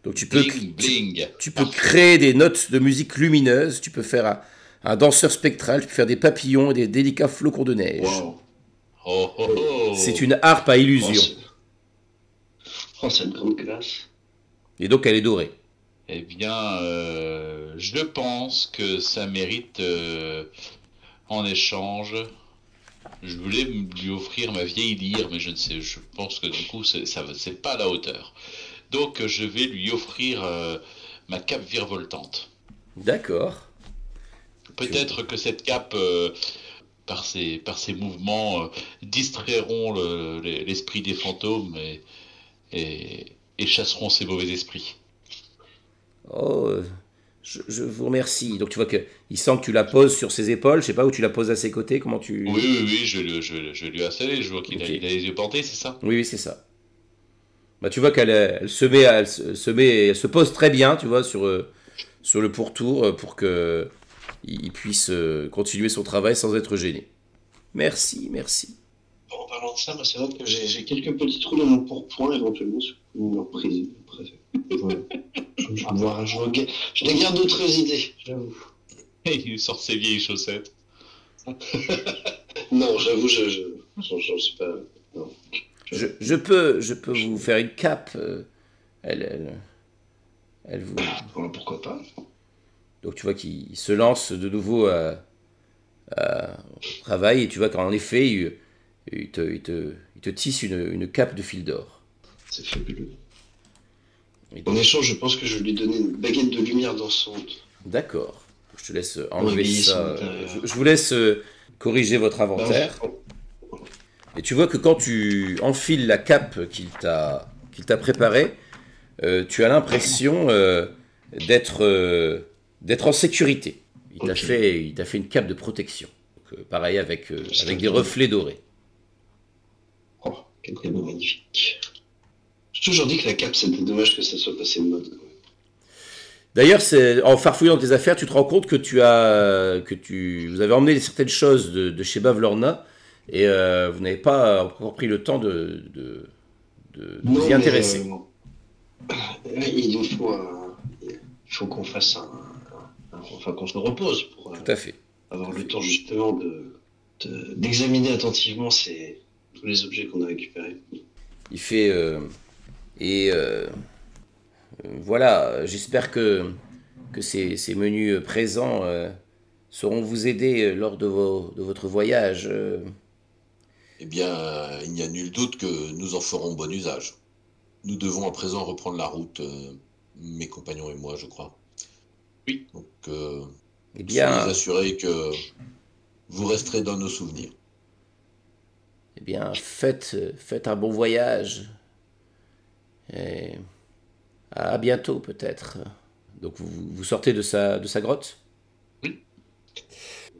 Donc Bling, bling. tu peux créer des notes de musique lumineuses, tu peux faire un danseur spectral, tu peux faire des papillons et des délicats flocons de neige. Wow. Oh, oh, oh. C'est une harpe à illusion. C'est une grande classe. Et donc elle est dorée. Eh bien, je pense que ça mérite en échange. Je voulais lui offrir ma vieille lyre, mais je ne sais, je pense que du coup, c'est pas à la hauteur. Donc, je vais lui offrir ma cape virevoltante. D'accord. Peut-être que cette cape, par ses mouvements, distrairont l'esprit des fantômes et chasseront ces mauvais esprits. Oh, je vous remercie. Donc tu vois qu'il sent que tu la poses sur ses épaules. Je sais pas où tu la poses à ses côtés. Comment tu... Oui, je lui ai assalé. Je vois qu'il Ok. il a les yeux bandés, c'est ça? Oui, c'est ça. Bah, tu vois elle se pose très bien, tu vois, sur le pourtour pour que il puisse continuer son travail sans être gêné. Merci, merci. En parlant de ça, moi, c'est vrai que j'ai quelques petits trous dans mon pourpoint, éventuellement, sur une reprise. Je dégarde d'autres idées, j'avoue. Et il sort ses vieilles chaussettes. Non, j'avoue, j'en suis pas. Non. Je peux vous faire une cape. Elle vous. Voilà, pourquoi pas. Donc tu vois qu'il se lance de nouveau au travail et tu vois qu'en effet il te tisse une cape de fil d'or. C'est fabuleux. Et En échange, je pense que je vais lui donner une baguette de lumière dansante. d'accord. Je te laisse enlever Oui, ça. son intérieur. Je vous laisse corriger votre inventaire. Et tu vois que quand tu enfiles la cape qu'il t'a préparée, tu as l'impression d'être en sécurité. Il t'a Ok. fait une cape de protection. Donc, pareil avec des reflets dorés. Oh, quel cadeau magnifique. J'ai toujours dit que la cape, c'était dommage que ça soit passé de mode. D'ailleurs, en farfouillant dans tes affaires, tu te rends compte que vous avez emmené certaines choses de chez Bavlorna et vous n'avez pas encore pris le temps de vous y intéresser. Il faut qu'on fasse enfin qu'on se repose pour Tout à fait. avoir le temps justement d'examiner attentivement tous les objets qu'on a récupérés. Il fait voilà. J'espère que ces menus présents sauront vous aider lors de votre voyage. Eh bien, il n'y a nul doute que nous en ferons bon usage. Nous devons à présent reprendre la route, mes compagnons et moi, je crois. Oui. Donc, Eh soyez bien, assurés que vous resterez dans nos souvenirs. eh bien, faites un bon voyage. Et à bientôt peut-être. Donc vous sortez de sa grotte. Oui.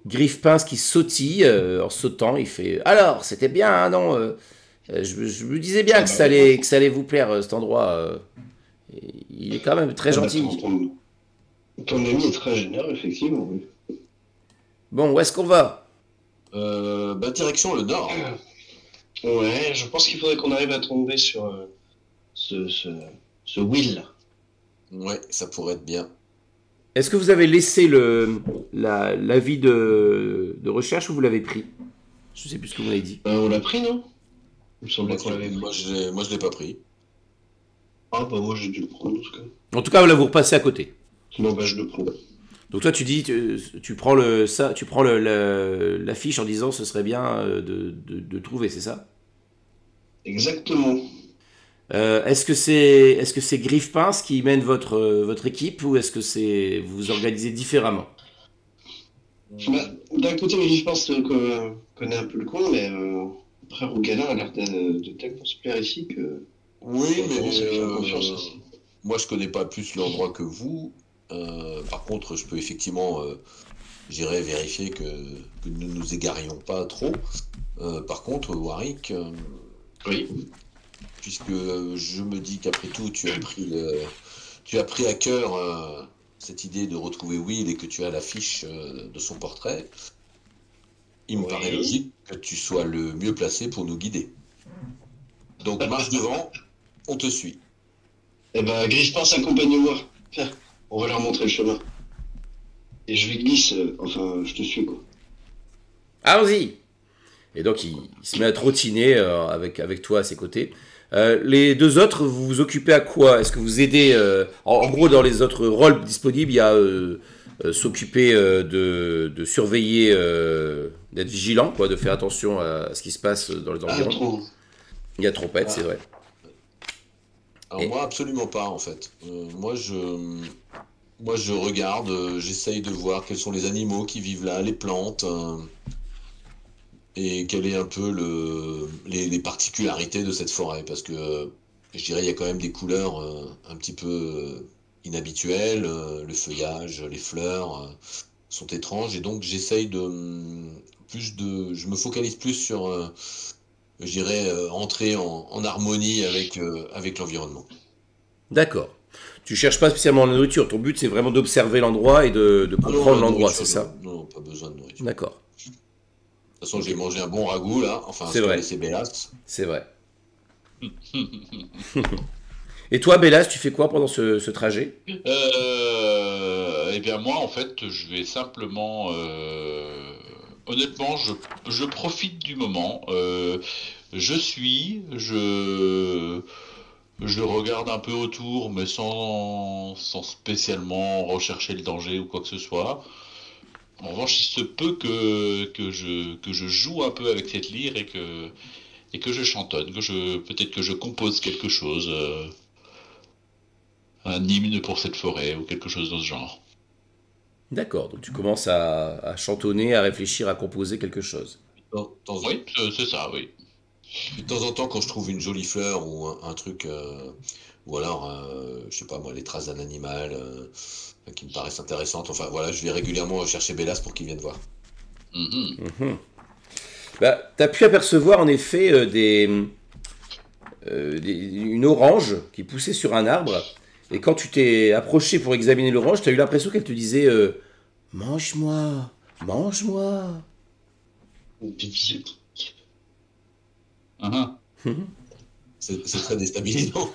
Griffpince qui sautille en sautant, il fait alors c'était bien hein, non je me disais bien que ça allait vous plaire cet endroit. Il est quand même très gentil. Ton ami est très généreux, effectivement. Oui. Bon, où est-ce qu'on va? Direction le nord. Ouais, je pense qu'il faudrait qu'on arrive à tomber sur ce Will. Ouais, ça pourrait être bien. Est-ce que vous avez laissé l'avis de recherche ou vous l'avez pris? Je sais plus ce que vous m'avez dit. On l'a pris, non? Il me semblait Moi, qu'on l'avait pris. je l'ai pas pris. Ah, bah moi j'ai dû le prendre, en tout cas. En tout cas, là vous repassez à côté. Non, bah je le prends. Donc toi tu dis, tu prends l'affiche en disant ce serait bien de trouver, c'est ça? Exactement. Est-ce que c'est Griffepince qui mène votre équipe ou est-ce que vous vous organisez différemment? Bah, d'un côté, je pense qu'on connaît un peu le coin, mais après, Rougala a l'air de tellement se plaire ici que Oui, on a mais tendance à lui faire confiance aussi. moi je connais pas plus l'endroit que vous. Par contre, je peux effectivement, j'irai vérifier que nous ne nous égarions pas trop. Par contre, Warwick, Oui. puisque je me dis qu'après tout, tu as pris à cœur cette idée de retrouver Will et que tu as l'affiche de son portrait, il me paraît Oui. logique que tu sois le mieux placé pour nous guider. Donc marche devant, on te suit. Eh ben, Griffepince, accompagne-moi. Tiens, on va leur montrer le chemin. Et je lui glisse, enfin, je te suis, quoi. Allons-y! Et donc il se met à trottiner avec toi à ses côtés. Les deux autres, vous vous occupez à quoi? Est-ce que vous aidez en gros, dans les autres rôles disponibles, il y a s'occuper de surveiller, d'être vigilant, quoi, de faire attention à ce qui se passe dans les Ah, environs. trop. Il y a trompette, Ah. c'est vrai. Alors Et- moi, absolument pas en fait. Moi, je regarde, j'essaye de voir quels sont les animaux qui vivent là, les plantes, et quelle est un peu les particularités de cette forêt. Parce que je dirais il y a quand même des couleurs un petit peu inhabituelles. Le feuillage, les fleurs sont étranges. Et donc j'essaye je me focalise plus sur, je dirais, entrer en harmonie avec l'environnement. D'accord. Tu cherches pas spécialement la nourriture. Ton but, c'est vraiment d'observer l'endroit et de Ah non, comprendre la l'endroit, nourriture, c'est ça? non, non, pas besoin de nourriture. D'accord. De toute façon, j'ai mangé un bon ragoût là, enfin, C'est ce qu'a vrai. laissé Bélas. C'est vrai. Et toi, Bélas, tu fais quoi pendant ce trajet? Eh bien moi en fait je vais simplement honnêtement je profite du moment. Je suis je regarde un peu autour mais sans spécialement rechercher le danger ou quoi que ce soit. En revanche il se peut que je joue un peu avec cette lyre et que je chantonne, peut-être que je compose quelque chose, un hymne pour cette forêt ou quelque chose dans ce genre. D'accord. Donc tu commences à chantonner, à réfléchir, à composer quelque chose. Oui, c'est ça, oui. De temps en temps, quand je trouve une jolie fleur ou un truc, ou alors, je sais pas moi, les traces d'un animal qui me paraissent intéressantes, enfin voilà, je vais régulièrement chercher Bélas pour qu'il vienne voir. Mhm. Mhm. Bah, tu as pu apercevoir en effet une orange qui poussait sur un arbre. Et quand tu t'es approché pour examiner l'orange, tu as eu l'impression qu'elle te disait mange-moi, mange-moi. Des bisous. Mhm. C'est très déstabilisant.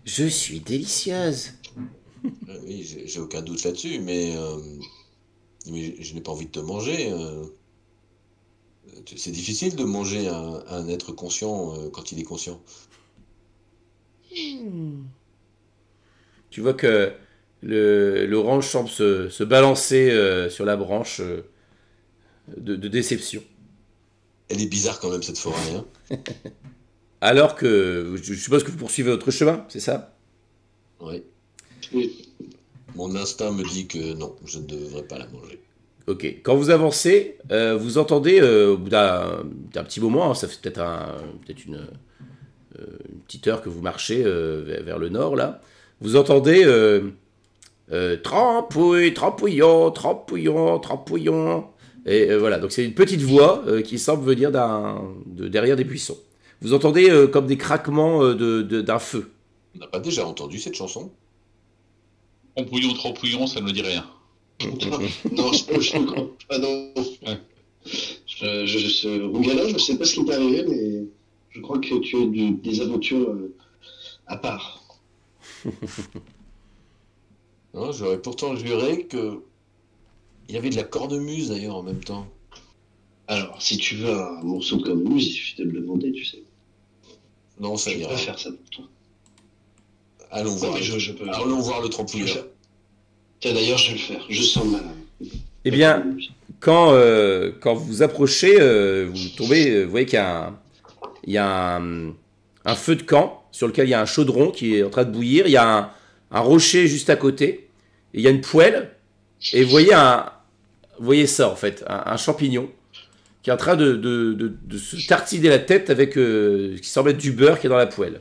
Je suis délicieuse. Oui, j'ai aucun doute là-dessus, mais je n'ai pas envie de te manger. C'est difficile de manger un être conscient quand il est conscient. Tu vois que l'orange semble se balancer sur la branche de déception. Elle est bizarre quand même cette forêt, hein. Alors que je suppose que vous poursuivez votre chemin, c'est ça? Ouais. Oui. Mon instinct me dit que non, je ne devrais pas la manger. Ok. Quand vous avancez, vous entendez au bout d'un petit moment, hein, ça fait peut-être une petite heure que vous marchez vers le nord là, vous entendez trampouille, trampouillon, trampouillon, trampouillon. Et voilà, donc c'est une petite voix qui semble venir de derrière des buissons. Vous entendez comme des craquements d'un feu. On n'a pas déjà entendu cette chanson? Trompouillon, ça ne me dit rien. Non, je ne crois pas, non. Ouais. Rougala, je ne sais pas ce qui t'est arrivé, mais je crois que tu as eu des aventures à part. Non, j'aurais pourtant juré que il y avait de la cornemuse d'ailleurs en même temps. Alors, si tu veux un morceau de cornemuse, il suffit de me le demander, tu sais. Non, ça Je ira. peux faire ça pour toi. Allons Non, voir. mais je peux. Allons voir le Je vais le trampouilleur. faire. Tiens, d'ailleurs, je vais le faire. Je sens mal. Eh bien, quand vous approchez, vous tombez, vous voyez qu'il y a il y a un feu de camp sur lequel il y a un chaudron qui est en train de bouillir. Il y a un rocher juste à côté. Et il y a une poêle. Et vous voyez ça en fait, un champignon qui est en train de se tartiner la tête avec ce qui semble être du beurre qui est dans la poêle.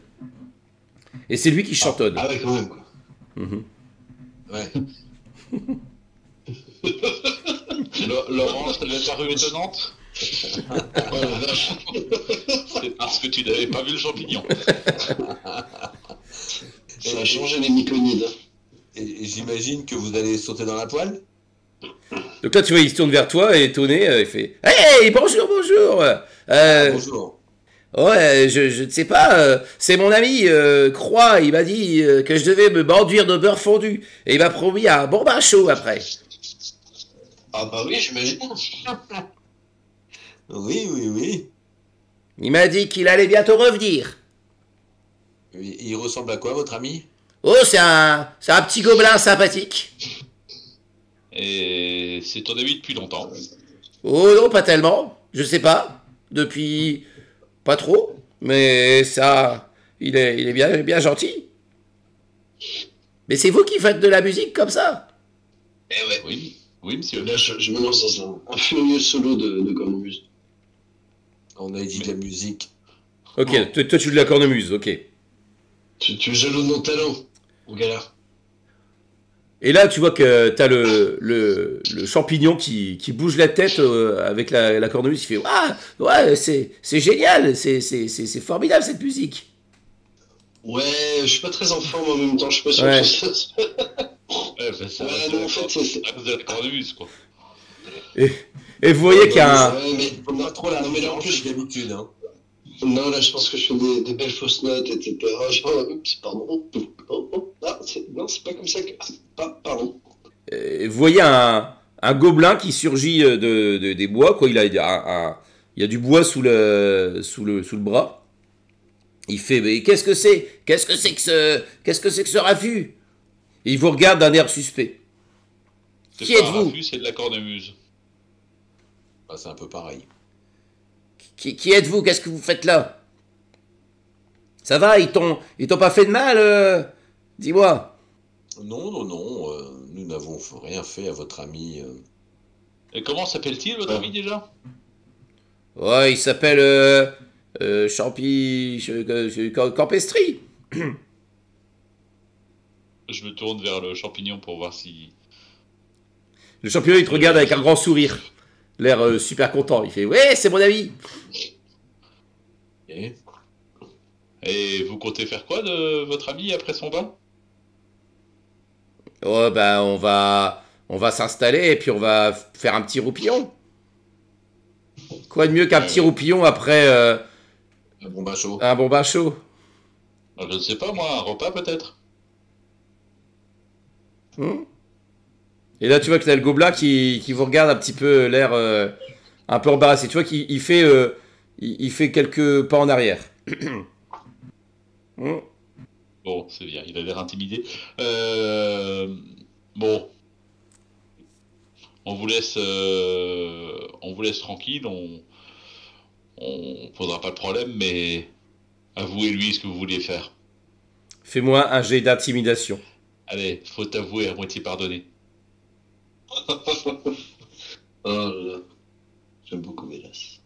Et c'est lui qui chantonne. Ah ouais, quand même, quoi. Ouais. Laurent, ça lui a paru étonnante. Oh la vache. C'est parce que tu n'avais pas vu le champignon. Ça a changé les myconides. Et j'imagine que vous allez sauter dans la poêle. Donc là, tu vois, il se tourne vers toi et étonné, il fait « Hey, bonjour, bonjour Bonjour. Ouais, je ne sais pas, c'est mon ami Croix, il m'a dit que je devais me m'enduire de beurre fondu. Et il m'a promis un bon bain chaud après. Ah bah oui, j'imagine. Oui, oui, oui. Il m'a dit qu'il allait bientôt revenir. Il ressemble à quoi, votre ami? Oh, c'est un petit gobelin sympathique. Et c'est ton ami depuis longtemps. Oh non, pas tellement, je sais pas. Depuis... pas trop, mais ça... il est bien gentil. Mais c'est vous qui faites de la musique comme ça? Eh ouais. Oui, oui, monsieur. Là, je me lance dans un furieux solo de cornemuse. On a dit de la musique. Ok, toi tu de la cornemuse, ok. Tu es jaloux de mon talent, mon gars. Et là, tu vois que t'as le champignon qui bouge la tête avec la cornemuse. Il fait ah ouais, c'est génial, c'est formidable cette musique. Ouais, je suis pas très en forme en même temps, je suis pas sûr Ouais. que ça. Ouais, bah, ça, Ouais, non, en fait, c'est. à cause de la cornemuse, quoi. Et vous voyez qu'il y a un... Ouais, mais Faut pas trop la non, mais là, en mélanger plus, d'habitude. Hein. non, là, je pense que je fais des belles fausses notes, etc. Genre, oups, pardon. Non, c'est pas comme ça que. Pardon. Vous voyez un gobelin qui surgit des bois, quoi. Il y a du bois sous le bras. Il fait mais qu'est-ce que c'est? Qu'est-ce que c'est que ce raffut? Et il vous regarde d'un air suspect. C'est Qui pas un êtes-vous? raffut, c'est de la cornemuse. Bah, c'est un peu pareil. Qui êtes-vous? Qu'est-ce que vous faites là? Ça va? Ils t'ont pas fait de mal? Dis-moi. Non, non, non. Nous n'avons rien fait à votre ami. Et comment s'appelle-t-il, votre ami, déjà? Ouais, il s'appelle Campestri. Je me tourne vers le champignon pour voir si... Le champignon, il te regarde avec un grand sourire. L'air super content. Il fait ouais, c'est mon ami. Et Et vous comptez faire quoi de votre ami après son bain? Oh bah on va s'installer et puis on va faire un petit roupillon. Quoi de mieux qu'un petit roupillon après un bon bain chaud. un bon bain chaud? Je ne sais pas, moi, un repas peut-être? Hmm. Et là tu vois que t'as le gobelin qui vous regarde un petit peu l'air un peu embarrassé. Tu vois qu'il il fait quelques pas en arrière. Hmm. Bon, c'est bien, il a l'air intimidé. Bon, on vous laisse tranquille, on posera pas de problème, mais avouez-lui ce que vous vouliez faire. Fais-moi un jet d'intimidation. Allez, faut avouer à moitié pardonner. Oh là là. J'aime beaucoup Mélas.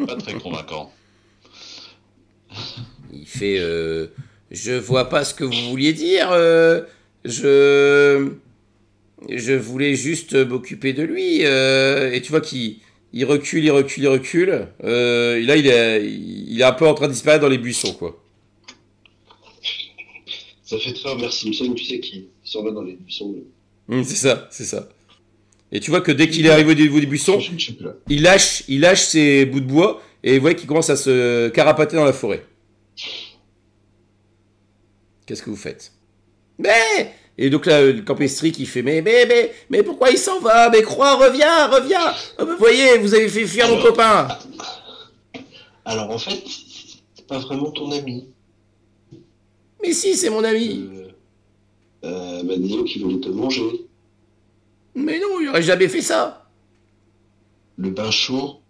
Pas très convaincant. Il fait je vois pas ce que vous vouliez dire. Je voulais juste m'occuper de lui. Et tu vois qu'il recule, il recule, il recule. Et là, il est un peu en train de disparaître dans les buissons, quoi. Ça fait très Homer Simpson, tu sais, qui s'en va dans les buissons. C'est ça, c'est ça. Et tu vois que dès qu'il est arrivé au niveau des buissons, Je sais plus là. il lâche ses bouts de bois et vous voyez qu'il commence à se carapater dans la forêt. Qu'est-ce que vous faites? Mais et donc là, le Campestri qui fait mais pourquoi il s'en va? Mais Croix, reviens! Oh, vous voyez, vous avez fait fuir mon copain. Alors en fait, c'est pas vraiment ton ami. Mais si, c'est mon ami. Bah disons qu'il voulait te manger. Mais non, il aurait jamais fait ça. Le bain chaud,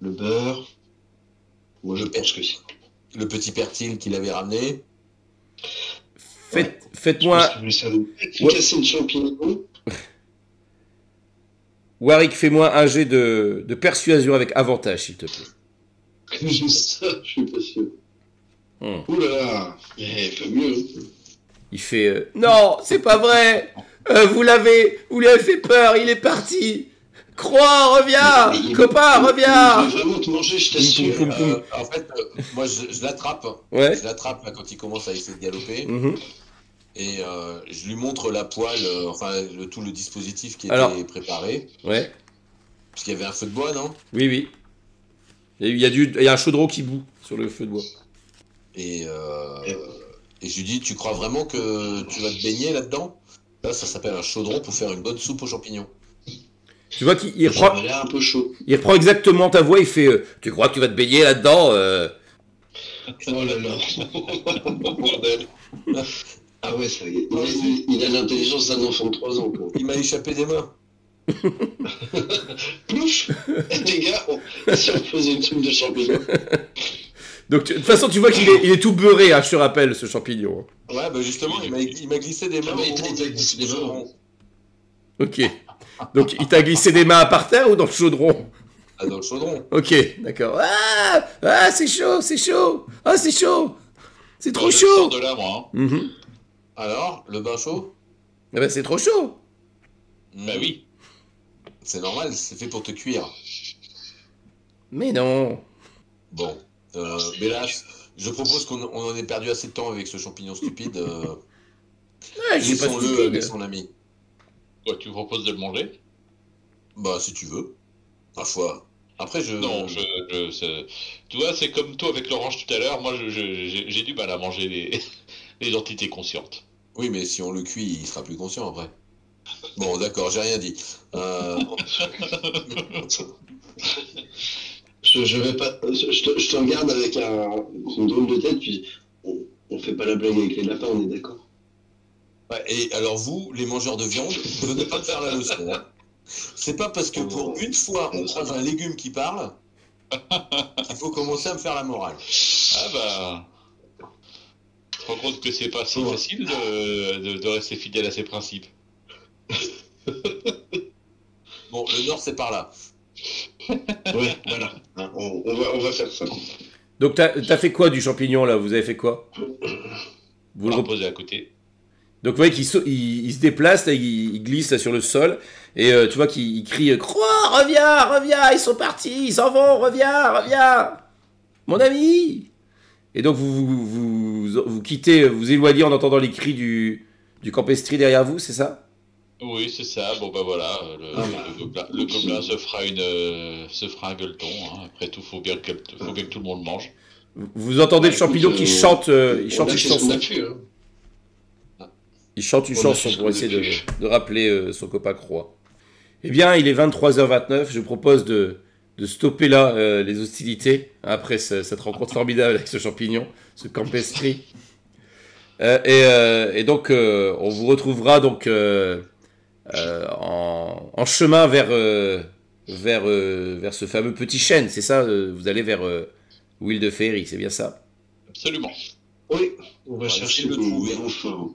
le beurre, Moi, je pense que si. Le petit pertil qu'il avait ramené. Faites-moi... Je pense qu'il voulait casser le champignon. Warwick, fais-moi un jet de persuasion avec avantage, s'il te plaît. Juste ça, je suis pas sûr. Ouh là là, pas mieux. Il fait non, c'est pas vrai. Vous lui avez fait peur, il est parti. Croix, reviens, copain, Il reviens. va vraiment te manger, je t'assure. En fait, moi je l'attrape. Ouais. Je l'attrape là quand il commence à essayer de galoper. Mhm. Et je lui montre la poêle, tout le dispositif qui était Alors. préparé. Ouais. Parce qu'il y avait un feu de bois, non? Oui, oui. Il y a un chaudron qui bout sur le feu de bois. Et je lui dis, tu crois vraiment que tu vas te baigner là-dedans? Là, ça s'appelle un chaudron pour faire une bonne soupe aux champignons. Tu vois qu'il Ça reprend, m'a l'air un peu chaud. il reprend exactement ta voix, il fait tu crois que tu vas te baigner là-dedans Oh là là. Bordel. Ah ouais, ça y est. Il a l'intelligence d'un enfant de 3 ans, quoi. Il m'a échappé des mains. Plouf. Les gars, si on faisait une soupe de champignons. Donc de toute façon, tu vois qu'il est tout beurré, hein, je te rappelle, ce champignon. Ouais, bah justement, il m'a glissé des mains. Ah, mais au moment il t'a glissé des mains. chaudron. Ok. Donc il t'a glissé des mains par terre ou dans le chaudron? Ah, dans le chaudron. Ok, d'accord. Ah, c'est chaud, c'est chaud. Ah, c'est chaud. C'est trop Je sors chaud. de là, moi. Hein. Mhm. Alors, le bain chaud? Ah bah, c'est trop chaud. Bah oui. C'est normal, c'est fait pour te cuire. Mais non. Bon, Bélas, je propose qu'on en ait perdu assez de temps avec ce champignon stupide. Ouais, je suis pas Laissons-le stupide. avec son ami. Quoi, tu proposes de le manger? Bah, si tu veux. Parfois. Après, Non, tu vois, c'est comme toi avec l'orange tout à l'heure. Moi, j'ai du mal à manger les entités conscientes. Oui, mais si on le cuit, il sera plus conscient après. Bon, d'accord, j'ai rien dit. Je vais pas. Je te regarde avec une drôle de tête, puis on fait pas la blague avec les lapins, on est d'accord. Ouais, et alors vous, les mangeurs de viande, venez pas me faire la leçon. Hein. C'est pas parce que pour une fois on croise un légume qui parle qu'il faut commencer à me faire la morale. Ah bah... Tu te rends compte que c'est pas si facile de rester fidèle à ses principes. Bon, le nord c'est par là. Ouais, voilà. Hein, on va faire ça. Donc t'as fait quoi du champignon là? Vous avez fait quoi? Vous le reposez à côté. Donc vous voyez qu'il il se déplace, là, il glisse là, sur le sol, et tu vois qu'il crie Croix, reviens, ils sont partis, ils s'en vont, reviens, mon ami. Et donc vous quittez, vous éloignez en entendant les cris du campestri derrière vous, c'est ça? Oui, c'est ça. Bon bah voilà, le gobelin se fera un gueuleton. Hein. Après tout, faut bien que tout le monde mange. Vous entendez le champignon qui chante, il chante une chanson. Hein. Il chante une chanson pour essayer de rappeler son copain Croix. Eh bien, il est 23h29. Je propose de stopper là les hostilités après cette rencontre formidable avec ce champignon, ce campestri. Et donc, on vous retrouvera donc en chemin vers ce fameux petit chêne. C'est ça? Vous allez vers Will de Ferry, c'est bien ça? Absolument. Oui, on va chercher essayer de le trouver. des renforts.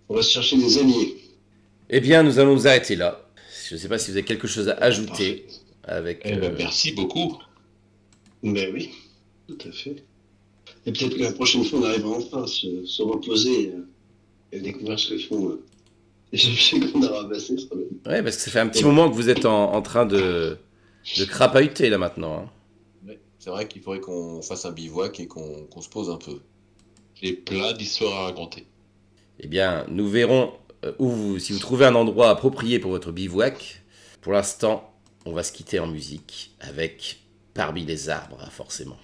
On va se chercher des alliés. Eh bien, nous allons nous arrêter là. Je ne sais pas si vous avez quelque chose à ajouter avec... Merci beaucoup. Ben oui, tout à fait. Et peut-être que la prochaine fois, on arrivera enfin à se reposer et découvrir ce que font les objets qu'on a ramassés. Ouais, parce que ça fait un petit moment que vous êtes en train de crapahuter là maintenant. Hein. Ouais, c'est vrai qu'il faudrait qu'on fasse un bivouac et qu'on se pose un peu. J'ai plein d'histoires à raconter. Eh bien, nous verrons si vous trouvez un endroit approprié pour votre bivouac. Pour l'instant, on va se quitter en musique avec Parmi les arbres, forcément.